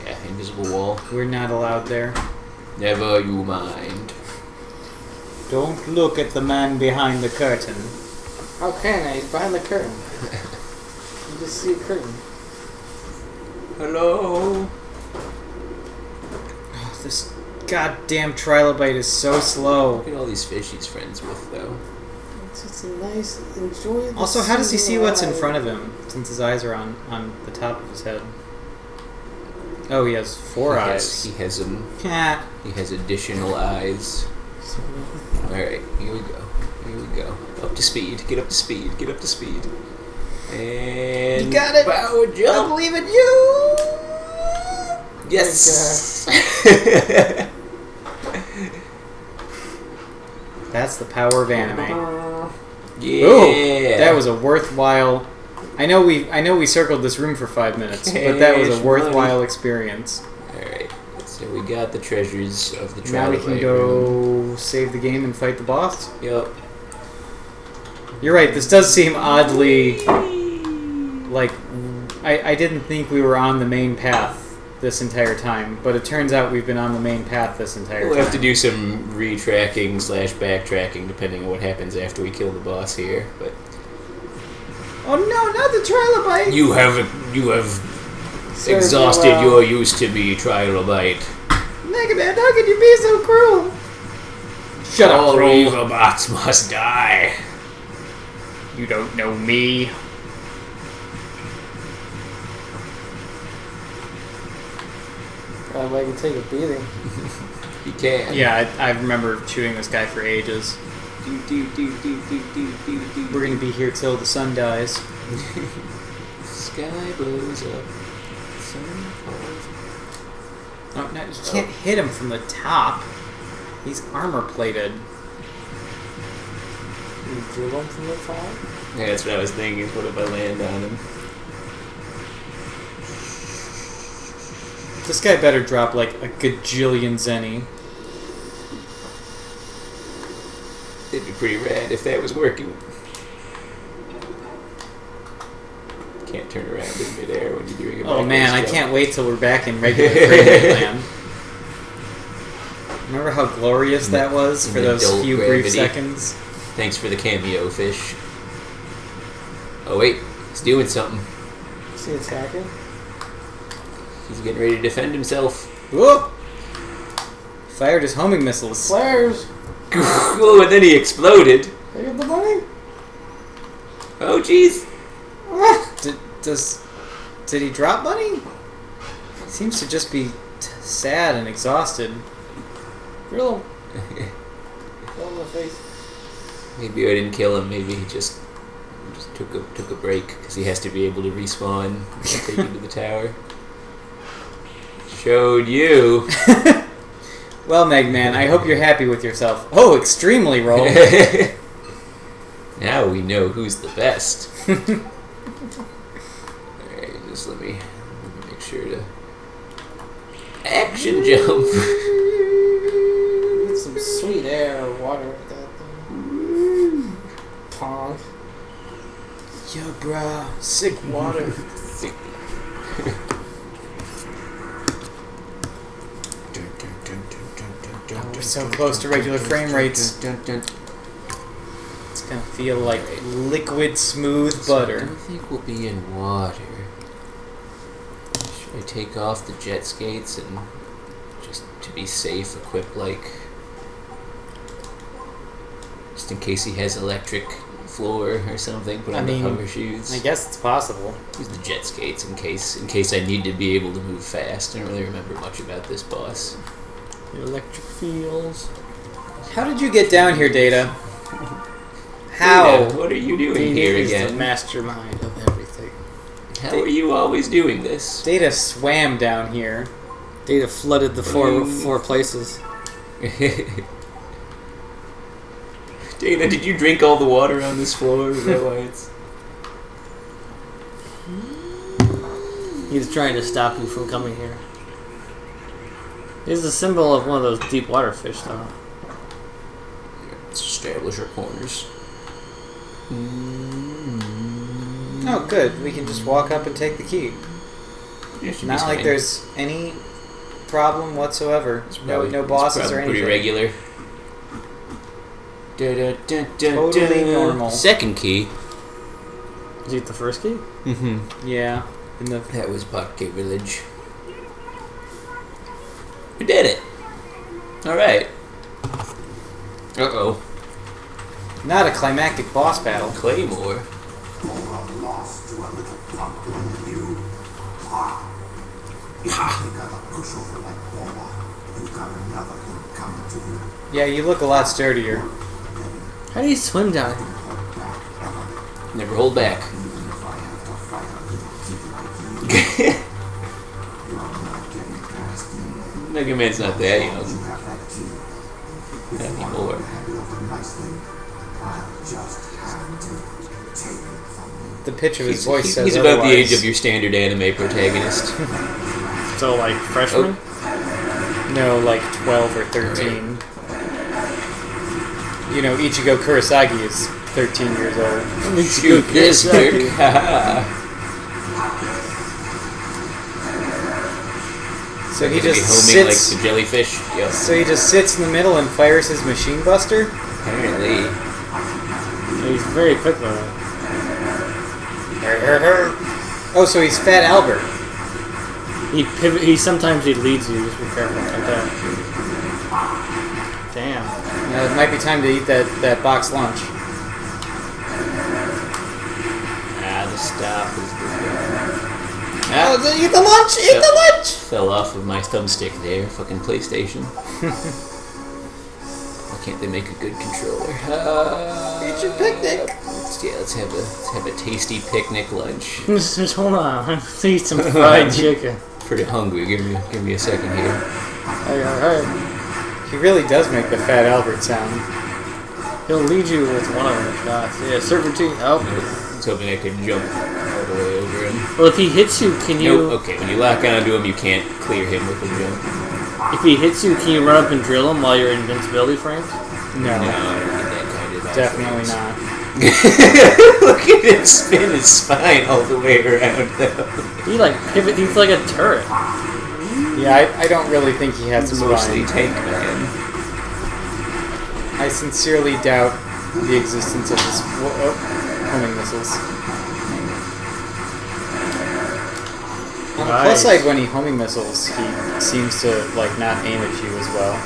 the invisible wall. We're not allowed there. Never you mind. Don't look at the man behind the curtain. How can I? He's behind the curtain. You just see a curtain. Hello. Oh, this goddamn trilobite is so slow. Look at all these fish he's friends with, though. It's just a nice, enjoy the Also, how does he see what's in ride. front of him? Since his eyes are on the top of his head. Oh, he has 4 eyes. He has them. Yeah. He has additional eyes. All right, here we go. Here we go. Up to speed. Get up to speed. Get up to speed. And You got it. Power I jump. believe in you. Yes. That's the power of anime. Yeah. Ooh, that was a worthwhile. I know we circled this room for 5 minutes, but that was a Cash worthwhile money. experience. All right. So we got the treasures of the Now we trilobite can room. go save the game and fight the boss. Yep. You're right. This does seem oddly like I didn't think we were on the main path this entire time, but it turns out we've been on the main path this entire We'll time. have to do some retracking / backtracking depending on what happens after we kill the boss here. But Oh no, not the trilobite! you have Serve exhausted you well. your use to be trilobite. Mega Man, how could you be so cruel? Shut All up, Roll. Reaverbots must die. You don't know me. I can take a beating. You can. Yeah, I remember shooting this guy for ages. We're gonna be here till the sun dies. Sky blows up. Sun falls. No, you can't hit him from the top. He's armor plated. You drill him from the top? Yeah, that's what I was thinking. What if I land on him? This guy better drop like a gajillion zenny. It'd be pretty rad if that was working. Can't turn around in midair when you're doing a Oh man, I backwards can't wait till we're back in regular frame land. Remember how glorious that was for In those adult few gravity. brief seconds? jump. Thanks for the cameo, fish. Oh wait, he's doing something. Is he attacking? He's getting ready to defend himself. Whoa! Fired his homing missiles. Flares! Oh, and then he exploded. They get the money? Oh jeez. Did he drop money? He seems to just be sad and exhausted. Drill him. Drill him in the face. Maybe I didn't kill him. Maybe he just took a break because he has to be able to respawn and take you to the tower. Showed you. Well, Megman, I hope you're happy with yourself. Oh, extremely, Roll. Now we know who's the best. Alright, just let me make sure to action jump. Need some sweet air or water with that thing. Pong. Yo, bro, sick water. We're so close to regular frame rates. It's gonna feel like liquid smooth I butter. think we'll be in water. Should I take off the jet skates and just to be safe, equip like just in case he has electric floor or something. Put on the hover shoes. I guess it's possible. Use the jet skates in case I need to be able to move fast. I don't really remember much about this boss. The electric fields. How did you get down here, Data? How? Data, what are you doing Data here is again? the mastermind of everything. How are you always doing this? Data swam down here. Data flooded the four places. Dana, did you drink all the water on this floor? Is that why it's... He's trying to stop you from coming here. He's the symbol of one of those deep water fish, though. Let's establish our corners. Oh, good. We can just walk up and take the key. Yeah, should be Not like fine. there's any problem whatsoever. No bosses or anything. Pretty regular. Totally normal. Second key. Did you get the first key? Mm-hmm. Yeah. In the That was Buckgate Village. We did it. All right. Uh-oh. not a climactic boss battle. Claymore. Yeah, you look a lot sturdier. How do you swim down here? Never hold back. Mega Man's not that young. Not anymore. The pitch of his voice says He's about the otherwise. age of your standard anime protagonist. So, like, freshman? No, like 12 or 13. You know, Ichigo Kurosagi is 13 years old. Shoot this, Dirk. So he He's gonna be just homing sits. like the jellyfish. Yep. So he just sits in the middle and fires his machine buster. Apparently. He's very quick with it. Oh, so he's Fat Albert. Sometimes he leads you. Just be careful like that. Damn. It might be time to eat that box lunch. The stop is the Oh, eat the lunch! Eat the lunch! Fell off of my thumbstick there. Fucking PlayStation. Why can't they make a good controller? Eat your picnic. Let's have a tasty picnic lunch. Just hold on. Let's eat some fried chicken. Pretty hungry. Give me a second here. Hey. He really does make the Fat Albert sound. He'll lead you with one of the shots. Yeah, serpentine. I was hoping I could jump all the way over him. Well, if he hits you, can you... Nope. Okay, when you lock onto him, you can't clear him with a jump. If he hits you, can you run up and drill him while you're in invincibility frames? No, No, I don't get that kind of definitely not. Look at him spin his spine all the way around, though. He like pivot. He's like a turret. Yeah, I don't really think he has a Mostly spine. Tank Man. I sincerely doubt the existence of his homing missiles. On the plus side, when he homing missiles, he seems to like not aim at you as well.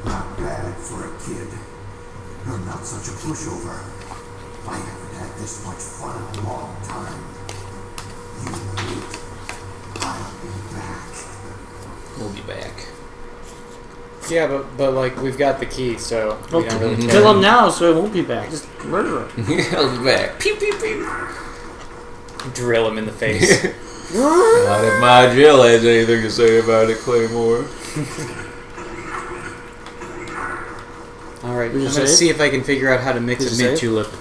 Not bad for a kid. You're not such a pushover. I haven't had this much fun in a long time. You wait. I'll be back. We'll be back. Yeah, but like we've got the key, so we don't really care. Kill him now, so he won't be back. Just murder him. I'll be back. Pew pew pew. Drill him in the face. Not if my Jill has anything to say about it, Claymore. All right, I'm Did you gonna save? see if I can figure out how to mix Did a you mint save? julep.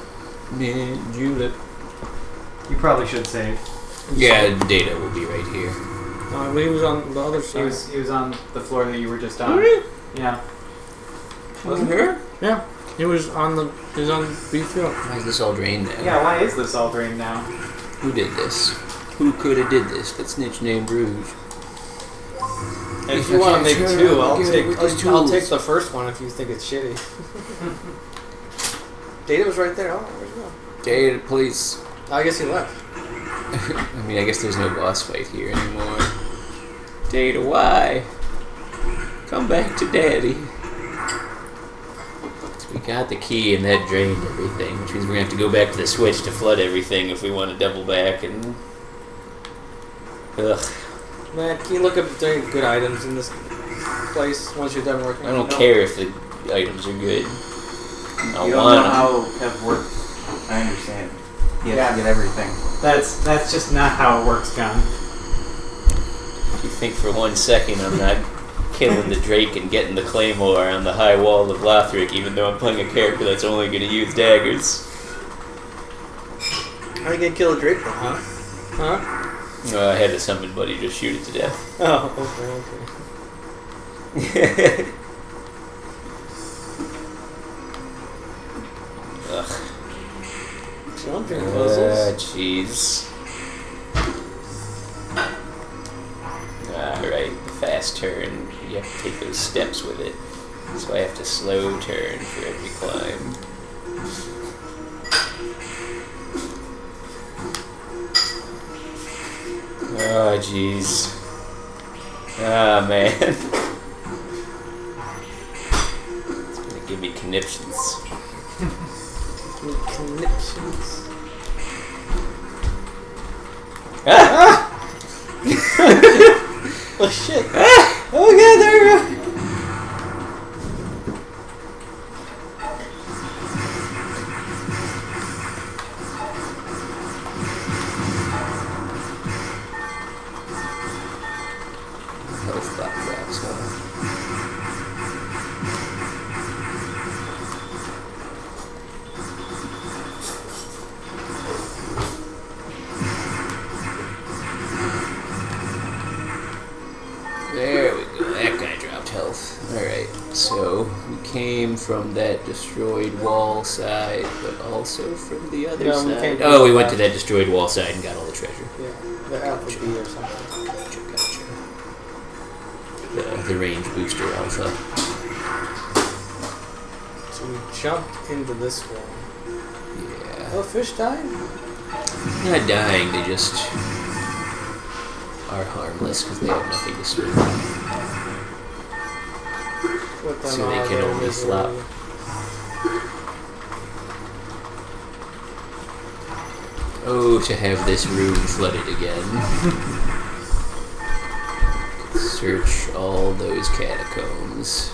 Man, Julep. You probably should save. Yeah, Data will be right here. He was on the other side. He was on the floor that you were just on. Yeah. Wasn't her? Yeah, he was on B field. Why is this all drained now? Yeah, why is this all drained now? Who did this? Who could have did this but Snitch named Rouge? If you want to make two, I'll take tools. the first one if you think it's shitty. Data was right there. Oh, where'd he go? Data, please. I guess he left. I mean, I guess there's no boss fight here anymore. Data, why? Come back to Daddy. So we got the key and that drained everything, which means we're going to have to go back to the switch to flood everything if we want to double back and... Ugh. Man, can you look up if there are any good items in this place once you're done working? I don't care if the items are good. I You don't know want them. how Kev works. I understand. He has Yeah. to get everything. That's just not how it works, John. If you think for 1 second I'm not killing the Drake and getting the Claymore on the high wall of Lothric, even though I'm playing a character that's only going to use daggers. How are you gonna kill a Drake then, huh? Huh? I had to summon Buddy to shoot it to death. Oh, okay. Ugh. Jumping puzzles. Jeez. Alright, the fast turn, you have to take those steps with it. So I have to slow turn for every climb. Oh, jeez. Ah, man. It's gonna give me conniptions. Conniptions. Ah! Oh shit. Ah! Oh yeah, there we go. Health bar drops, huh? There we go, that guy dropped health. Alright, so we came from that destroyed wall side, but also from the other No, we side. came from Oh, we the went to back. that destroyed wall side and got all the treasure. Yeah, the alpha B or something. Gotcha. The range booster alpha. So we jumped into this one. Yeah. Oh, fish died? Not dying, they just are harmless because they have nothing to swim. Put them So they all can there, only misery. flop. Oh, to have this room flooded again. Search all those catacombs.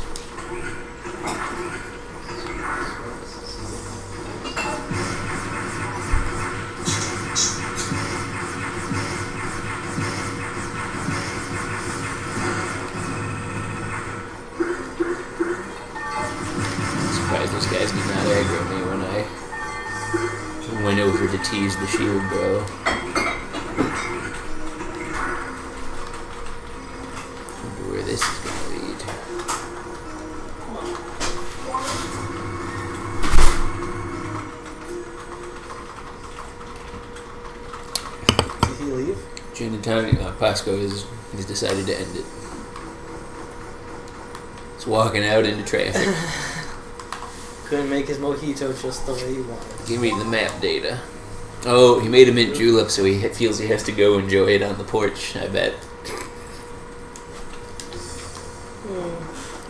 Surprised those guys did not aggro me when I went over to tease the shield bro. Wonder where this is gonna lead. Did he leave? Jen and Tommy, Pasco has decided to end it. It's walking out into traffic. Couldn't make his mojito just the way he wanted. Give me the map data. Oh, he made a mint julep, so he feels he has to go enjoy it on the porch, I bet.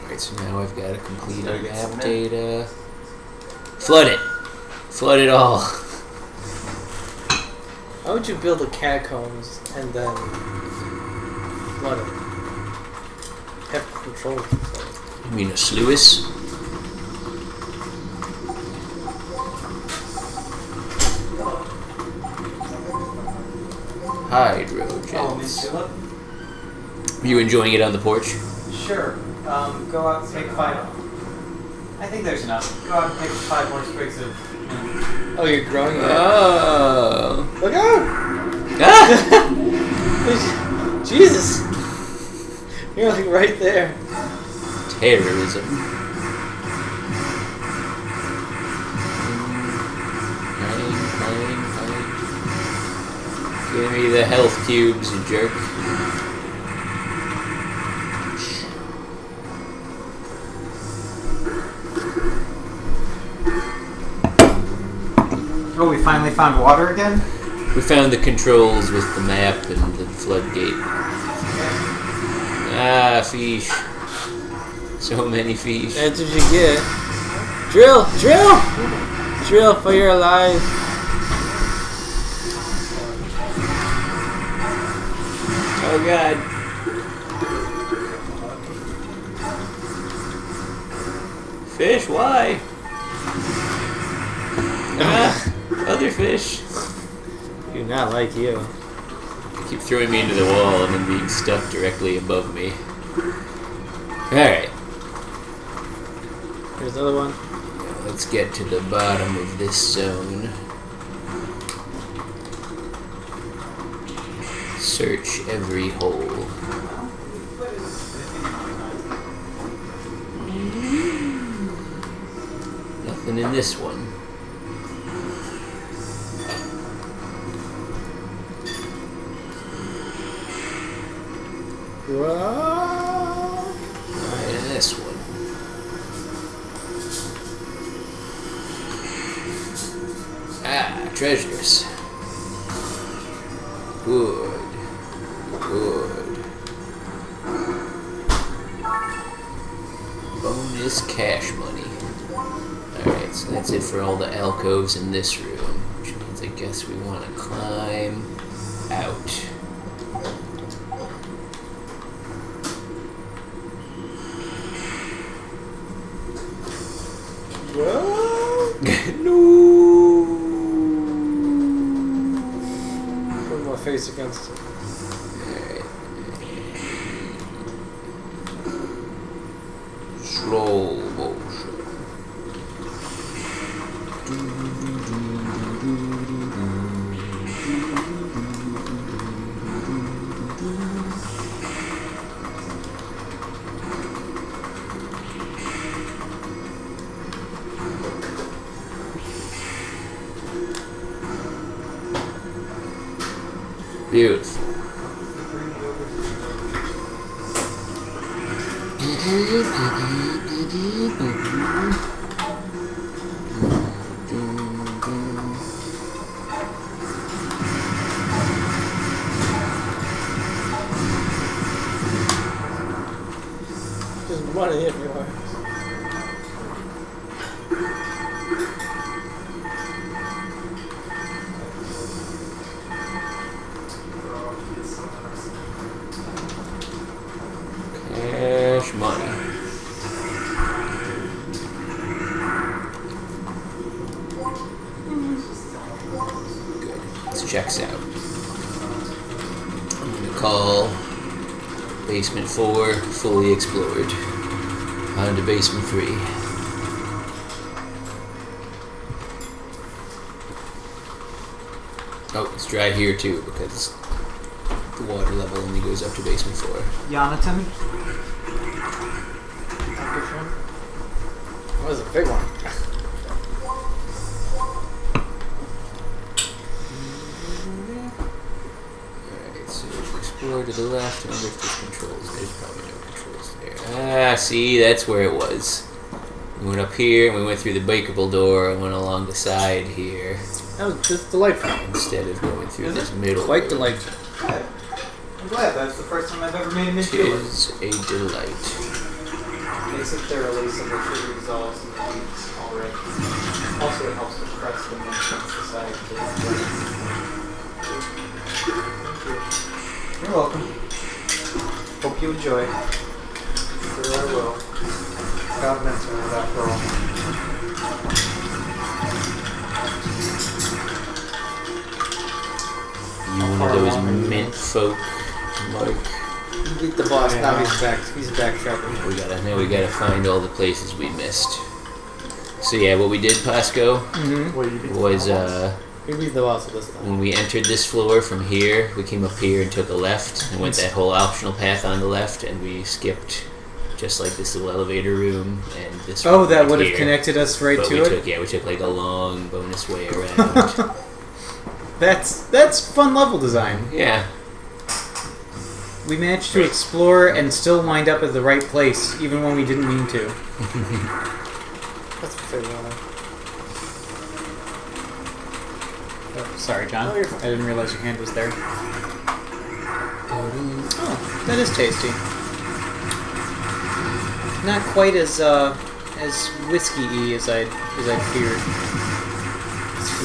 Alright, so now I've got to complete Gotta our get some map mint. data. Flood it! Flood it all! How would you build a catacombs and then flood it? Have control. You mean a sluice? Oh, mint Hydrojets. julep? Are you enjoying it on the porch? Sure. Go out and take 5. I think there's enough. Go out and take 5 more sprigs of mint. Oh, you're growing it. Oh. Look out! Ah! Jesus! You're like right there. Terrorism. Playing. Give me the health cubes, you jerk. Oh, we finally found water again? We found the controls with the map and the floodgate. Ah, fish. So many fish. That's what you get. Drill! Drill! Drill for your life. Oh god. Fish, why? Ah, other fish. Do not like you. They keep throwing me into the wall and then being stuck directly above me. Alright. Here's the other one. Let's get to the bottom of this zone. Search every hole. Nothing in this one. Whoa. Not in this one. Ah, treasures. Good. Good. Bonus cash money. Alright, so that's it for all the alcoves in this room. Which means I guess we want to climb out. No! Put my face against it. Alright. Slow motion. Beautiful. There's money everywhere. Cash money. Good. This checks out. I'm gonna call basement 4 fully explored. On to basement 3. Oh, it's dry here too because the water level only goes up to basement 4. Jonathan? That was a big one. Alright, so explore to the left. I wonder if there's controls. There's probably no controls there. Ah, see, that's where it was. We went up here and we went through the breakable door and went along the side here That was just delightful. instead of going through Is this middle Quite room. delightful. Good. I'm glad. That's the first time I've ever made an issue with. Tis a delight. Makes it thoroughly so that it resolves and leaves already. Also, it helps to press them against the side. Thank you. You're welcome. Hope you enjoy. Sure I will. Got mental with after all. You one of those mint folk, Mark. You beat the boss. Now he's back. He's backtracking. Now we gotta find all the places we missed. So yeah, what we did, Pasco, was We beat the boss this time. when we entered this floor from here, we came up here and took a left and went that whole optional path on the left, and we skipped just like this little elevator room and this. Oh, room that right would have here. connected us right But to we it. took we took like a long bonus way around. That's fun level design. Yeah. We managed to explore and still wind up at the right place, even when we didn't mean to. That's a favorite one. Oh, sorry, John. Oh, you're fine. I didn't realize your hand was there. Oh, that is tasty. Not quite as whiskey-y as I feared.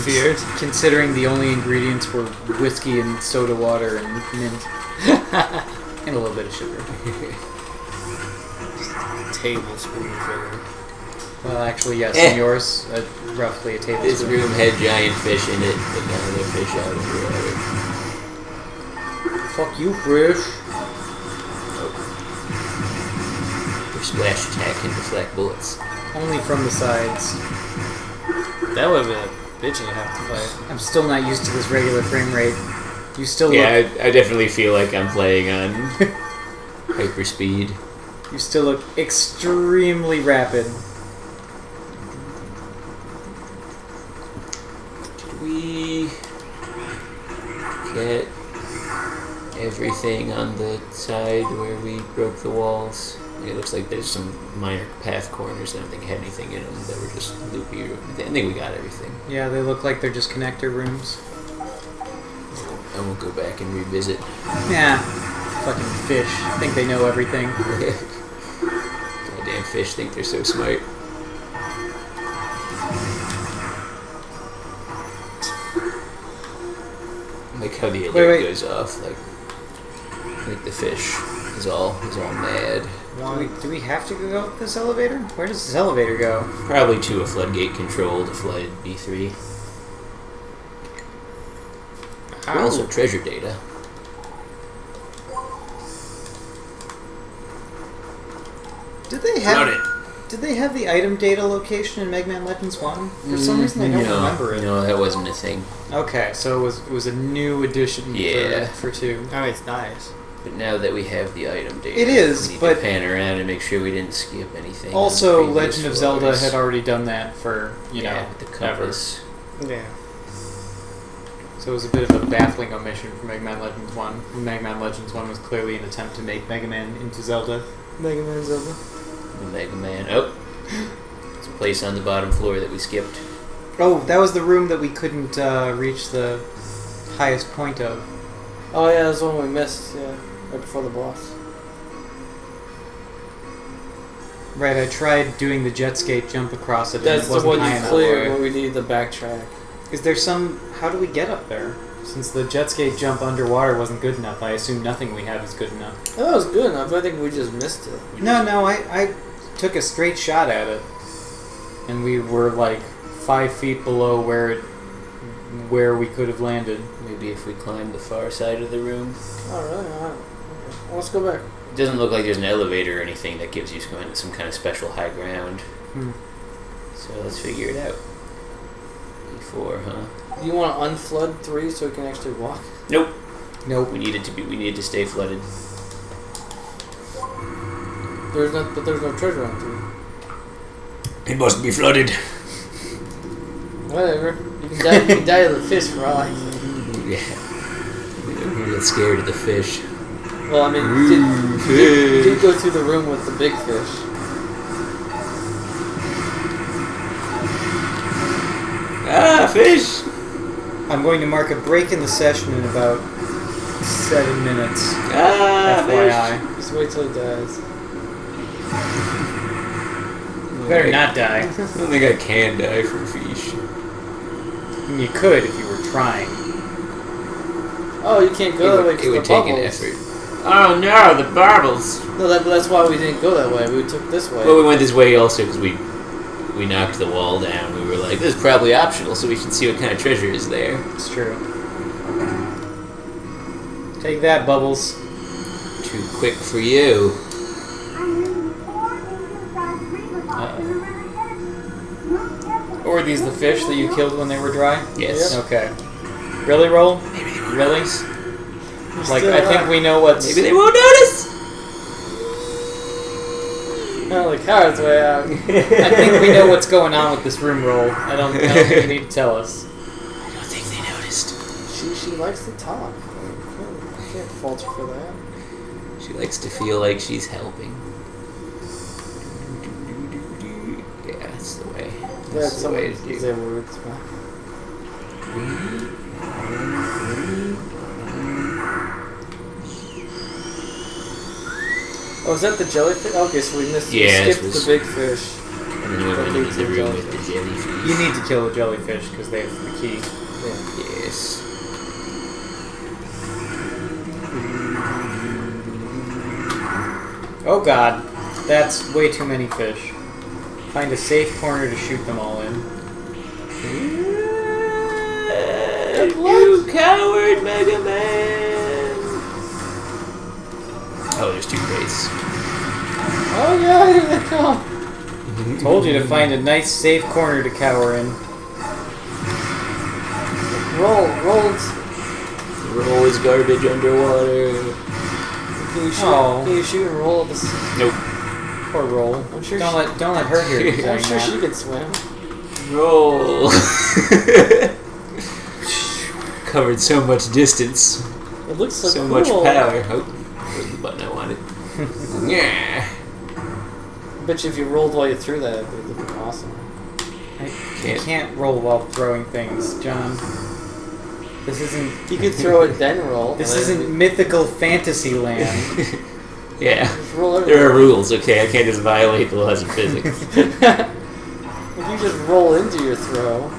Feared? Considering the only ingredients were whiskey and soda water and mint. And a little bit of sugar. Tablespoon of sugar. Well, actually, yes, in yours, roughly a This tablespoon. room had giant fish in it, but now they're fish out of the water. Fuck you, fish. Their splash attack can deflect bullets. Only from the sides. That would have been a bitch and a half to fight. I'm still not used to this regular frame rate. You still look. Yeah, I definitely feel like I'm playing on hyper speed. You still look extremely rapid. Did we get everything on the side where we broke the walls? It looks like there's some minor path corners that I don't think had anything in them that were just loopy. I think we got everything. Yeah, they look like they're just connector rooms. I won't go back and revisit. Yeah. Fucking fish. I think they know everything. Goddamn fish think they're so smart. Like how the alert goes off, like the fish is all mad. Do we have to go up this elevator? Where does this elevator go? Probably to a floodgate control to flood B3. We also have treasure data. Did they have the item data location in Mega Man Legends 1? For some reason I don't remember it. No, that wasn't a thing. Okay, so it was a new addition Yeah. for 2. I mean, it's nice. But now that we have the item data, It is, we need but to pan around and make sure we didn't skip anything. on Also, previous Legend of Zelda floors. had already done that for, with the ever. compass. Yeah. So it was a bit of a baffling omission for Mega Man Legends 1. Mega Man Legends 1 was clearly an attempt to make Mega Man into Zelda. Mega Man Zelda. The Mega Man. Oh, it's a place on the bottom floor that we skipped. Oh, that was the room that we couldn't reach the highest point of. Oh yeah, that's the one we missed. Yeah, right before the boss. Right, I tried doing the jet skate jump across it and That's it the wasn't one high you enough. cleared where we need the backtrack. Is there some... How do we get up there? Since the jet skate jump underwater wasn't good enough, I assume nothing we have is good enough. That was good enough. I think we just missed it. No, I took a straight shot at it. And we were like 5 feet below where we could have landed. Maybe if we climb the far side of the room. Oh really? Alright. Okay. Well, let's go back. It doesn't look like there's an elevator or anything that gives you some kind of special high ground. So let's figure it out. B4, huh? Do you want to unflood 3 so we can actually walk? Nope. Nope. We need it to stay flooded. There's no treasure on 3. It must be flooded. Whatever. You can die to the fish for all I care. Yeah. We get scared of the fish. Well, I mean, you did go through the room with the big fish. Ah, fish! I'm going to mark a break in the session in about 7 minutes. Ah, FYI. Just wait till it dies. Better not die. I don't think I can die from fish. You could if you were trying. Oh, you can't go that way It because would the take an bubbles. effort. Oh no, the bubbles! No, that's why we didn't go that way. We took this way. Well, we went this way also because we knocked the wall down. We were like, this is probably optional, so we should see what kind of treasure is there. It's true. Take that, Bubbles. Too quick for you. Or are these the fish that you killed when they were dry? Yes. Okay. Really, Roll? Maybe they won't Really? notice. Like, Still I think alive. we know what's... Maybe they won't notice! Oh, the coward's way out. I think we know what's going on with this room, Roll. I don't think you need to tell us. I don't think they noticed. She likes to talk. I can't fault her for that. She likes to feel like she's helping. Yeah, that's the way. That's the way to do. Say words, man. Oh, is that the jellyfish? Okay, so we missed. Yeah, we this skipped was- the big fish. And then we went into the room with the jellyfish. You need to kill the jellyfish because they have the key. Yes. Oh god, that's way too many fish. Find a safe corner to shoot them all in. You coward, Mega Man! Oh, there's two crates. Oh yeah, here they come. Told you to find a nice safe corner to cower in. Roll. Roll is garbage underwater. Can you shoot? Oh. Can you shoot and roll at the? Nope. Poor roll. I'm sure. Don't let her hear you I'm saying sure that. she could swim. Roll. Covered so much distance. It looks so, So cool. much power. Oh, was the button I wanted. Yeah. I bet you if you rolled while you threw that, it would look awesome. You can't roll while throwing things, John. This isn't. You could throw it then roll. This and then isn't mythical fantasy land. Yeah. just roll There are everywhere. rules, okay? I can't just violate the laws of physics. If you just roll into your throw.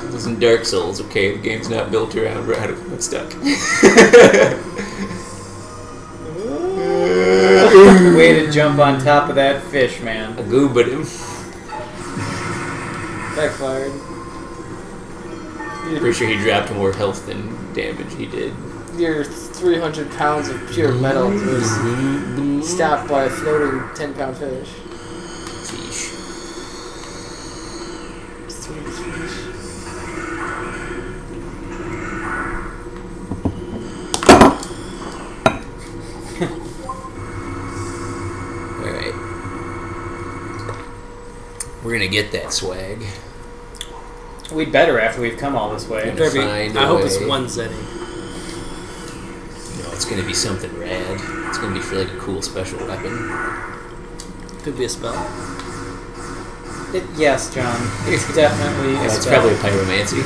This isn't Dark Souls, okay? The game's not built around right. I'm stuck. Way to jump on top of that fish, man. I goobered him. Backfired. Pretty sure he dropped more health than damage he did. Your 300 pounds of pure metal was stopped by a floating 10-pound fish. Fish. Sweet fish. Alright. We're gonna get that swag. We'd better after we've come all this way. Gonna Better be- find a I hope way. it's one Zenny. No, it's gonna be something rad. It's gonna be for like a cool special weapon. Could be a spell. Yes, John. It's definitely. Yeah, a it's spell. probably a pyromancy.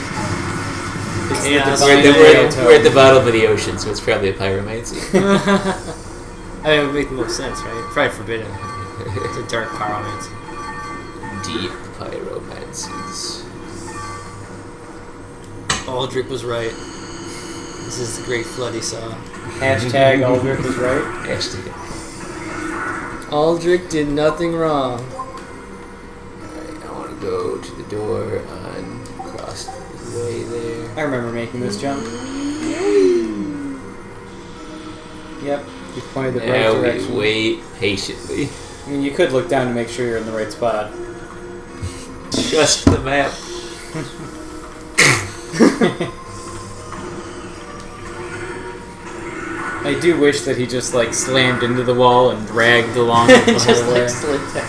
It's Yeah, the that's We're at, divine the, we're, nail at, we're at the tone. bottom of the ocean, so it's probably a pyromancy. I mean, it would make the most sense, right? Probably forbidden. It's a dark pyromancy. Deep pyromancies. Aldrich was right. This is the great flood he saw. Hashtag Aldrich was right. Hashtag. Aldrich did nothing wrong. Alright, I want to go to the door on across the way there. I remember making this jump. Yep, you pointed the right Now we direction. wait patiently. I mean, you could look down to make sure you're in the right spot. Just the map. I do wish that he just like slammed into the wall and dragged along the Just whole way. like slid down.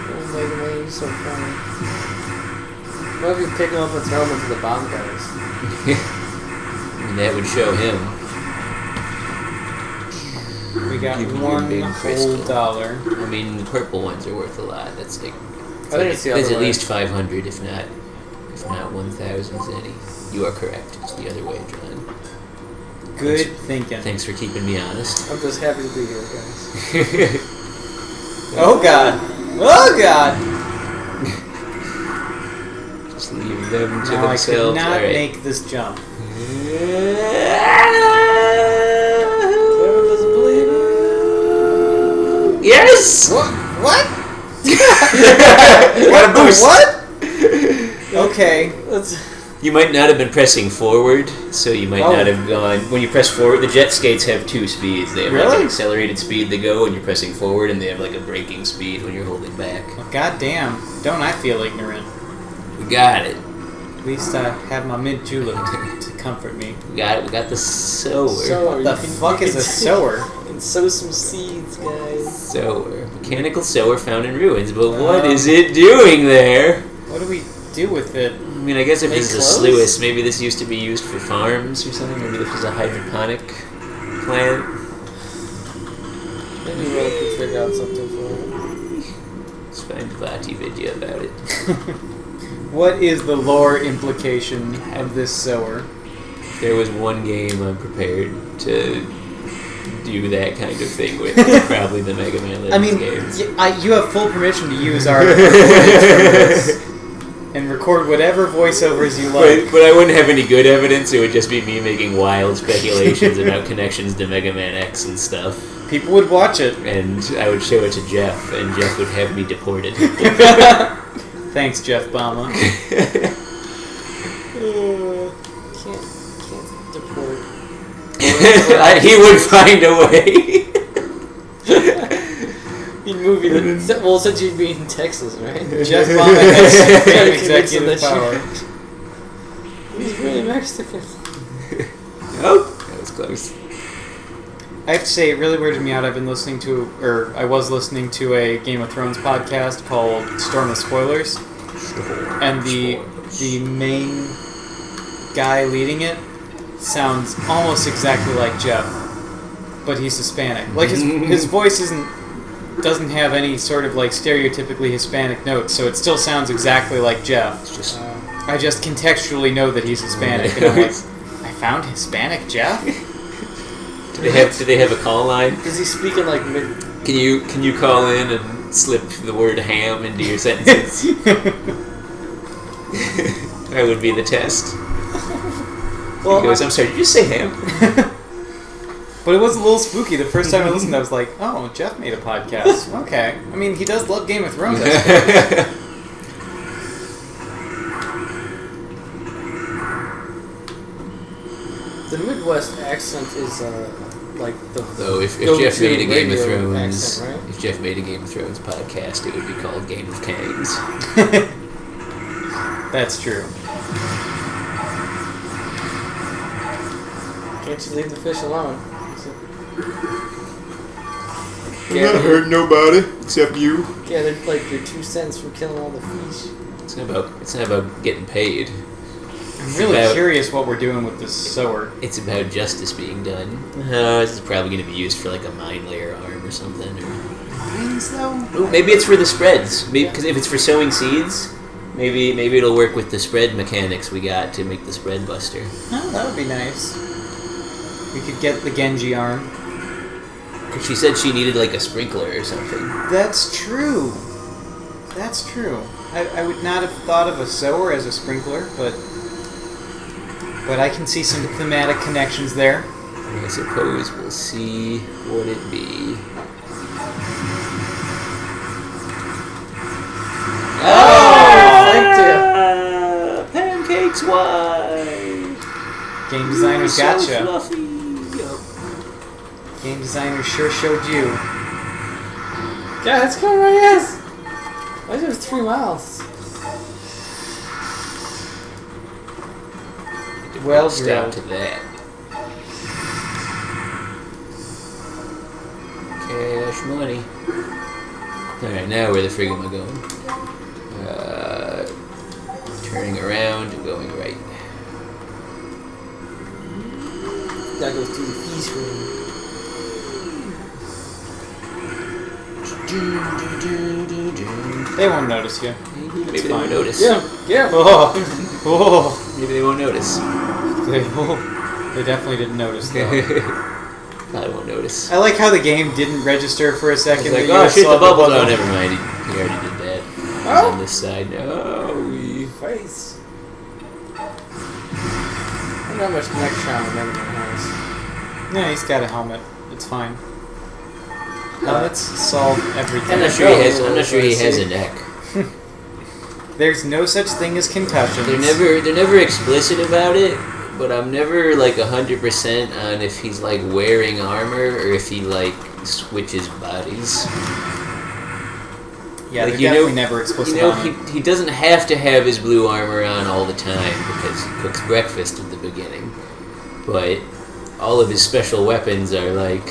Oh, Mega Man, you're so funny. What if you pick him up and throw him into the bomb guys? And that would show him. We got Give me your one big whole crystal. dollar. I mean, the purple ones are worth a lot. That's like, I think it's the that's other at way. least 500, if not 1,000 zenny. You are correct. It's the other way, John. Good thinking. Thanks for keeping me honest. I'm just happy to be here, guys. Oh god! Oh god! Just leave them to Now I could themselves. not Alright. make this jump. Karen doesn't believe it. Yes! What? Got a boost. What? Okay. That's You might not have been pressing forward, so you might Oh. not have gone. When you press forward, the jet skates have two speeds. They have like Really? an accelerated speed they go when you're pressing forward, and they have like a braking speed when you're holding back. Well, god damn. Don't I feel ignorant? We got it. At least I have my mint julep to comfort me. We got it. We got the sower. What the fuck is a sower? You can sow some seeds, guys. Sower. Mechanical sower found in ruins, but what is it doing there? What do we do with it? I mean, I guess if Make this is a clothes? sluice, maybe this used to be used for farms or something. Maybe this was a hydroponic plant. Anyone could figure out something for it. Let's find Vati video about it. What is the lore implication of this sewer? If there was one game I'm prepared to do that kind of thing with, it's probably the Mega Man Legends I mean, games. you have full permission to use our footage from this and record whatever voiceovers you like. But I wouldn't have any good evidence. It would just be me making wild speculations about connections to Mega Man X and stuff. People would watch it. And I would show it to Jeff, and Jeff would have me deported. Thanks, Jeff Bama. Can't deport. He would find a way. He'd move you to... Well, since you'd be in Texas, right? Jeff Bama has supreme executive that power. He's really Mexican. Oh, that was close. I have to say, it really weirded me out. I was listening to a Game of Thrones podcast called Storm of Spoilers, and the main guy leading it sounds almost exactly like Jeff, but he's Hispanic. Like his voice doesn't have any sort of like stereotypically Hispanic notes, so it still sounds exactly like Jeff. I just contextually know that he's Hispanic, and I'm like, I found Hispanic Jeff. Do they have a call line? Is he speaking like mid... Can you call in and slip the word ham into your sentences? That would be the test. Well, He goes, I'm sorry, did you say ham? But it was a little spooky. The first time I listened, I was like, oh, Jeff made a podcast. Okay. I mean, he does love Game of Thrones, I suppose. The Midwest accent is like the... Though if go-to Jeff made a Game of radio Thrones, accent, right? if Jeff made a Game of Thrones podcast, it would be called Game of Kangs. That's true. Can't you leave the fish alone? I'm not hurting nobody except you. Yeah, they're like your 2 cents for killing all the fish. It's not about getting paid. I'm really curious what we're doing with this sewer. It's about justice being done. This is probably going to be used for like a mine layer arm or something. Or Mines, though? ooh, maybe it's for the spreads. Because if it's for sowing seeds, maybe it'll work with the spread mechanics we got to make the spread buster. Oh, that would be nice. We could get the Genji arm. Because she said she needed like a sprinkler or something. That's true. That's true. I would not have thought of a sower as a sprinkler, but I can see some thematic connections there. I suppose we'll see what it be. Thank you. Pancakes white. Game designers So gotcha. fluffy. Game designers sure showed you. Yeah, that's coming right ass. Why is it 3 miles? Well Stop drilled. to that. Cash money. Alright, now where the frig am I going? Turning around and going right. That goes through the fees room. They won't notice you. Maybe they won't notice. Yeah. Oh, Maybe they won't notice. they definitely didn't notice though. Probably won't notice. I like how the game didn't register for a second. It's like, that you oh shit, saw the bubble. Oh, never mind. He already did that. He's Oh. on this side. No. Face. I wonder how much neck charm Mega Man has. No, he's got a helmet. It's fine. Helmets solve everything. I'm not sure he has a neck. There's no such thing as concussions. They're never explicit about it, but I'm never like 100% on if he's like wearing armor or if he like switches bodies. Yeah, Like, they're you know- definitely never explicit on it. he doesn't have to have his blue armor on all the time because he cooks breakfast at the beginning. But all of his special weapons are like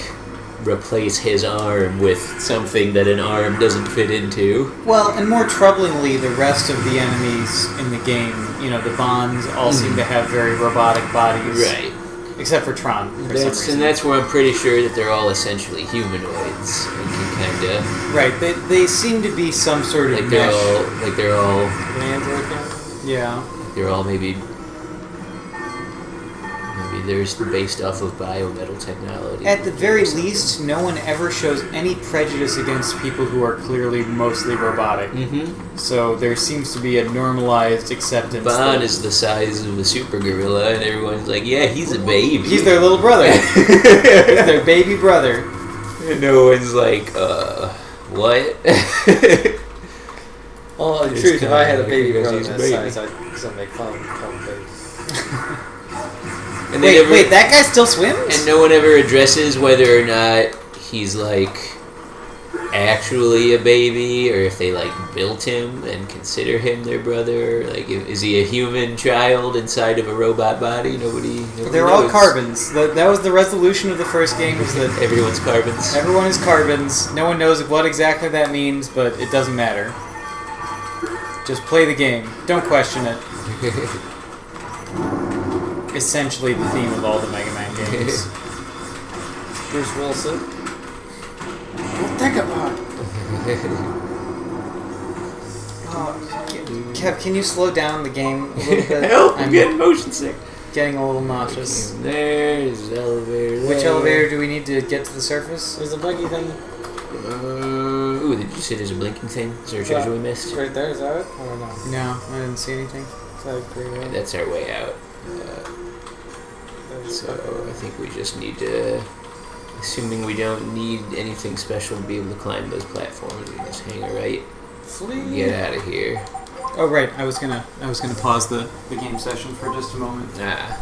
replace his arm with something that an arm doesn't fit into. Well, and more troublingly, the rest of the enemies in the game, the Bonds, all seem to have very robotic bodies. Right. except for Tron for some reason. And that's where I'm pretty sure that they're all essentially humanoids. And can kind of Right, they seem to be some sort of like they're mesh. all An android camera? Yeah. they're all maybe they're based off of biometal technology. At the very least, no one ever shows any prejudice against people who are clearly mostly robotic. Mm-hmm. So there seems to be a normalized acceptance. Bon that is the size of a super gorilla, and everyone's like, "Yeah, he's a baby." he's their little brother. He's their baby brother. And no one's like, what? Well, in It's truth, if kinda I had a like baby because brother he's a that baby. size, I'd still make fun of him. Call him baby. And they never, Wait, that guy still swims? and no one ever addresses whether or not he's like actually a baby, or if they like built him and consider him their brother. Like, is he a human child inside of a robot body? Nobody They're all knows. carbons. That was the resolution of the first game, was that Everyone's carbons. everyone is carbons. No one knows what exactly that means, but it doesn't matter. Just play the game. Don't question it. Essentially the theme of all the Mega Man games. Bruce Wilson. What think about? Kev, can you slow down the game a little bit? Help! I'm getting motion sick. getting a little nauseous. There's the elevator. Which there. elevator do we need to get to the surface? There's a blinky thing. Ooh, did you say there's a blinking thing? Is there a treasure we missed? It's right there, is that it? Or no? No, I didn't see anything. It's like green one. That's our way out. So I think we just need to, assuming we don't need anything special to be able to climb those platforms, we just hang a right, Flee. get out of here. Oh right, I was gonna pause the game session for just a moment. Ah.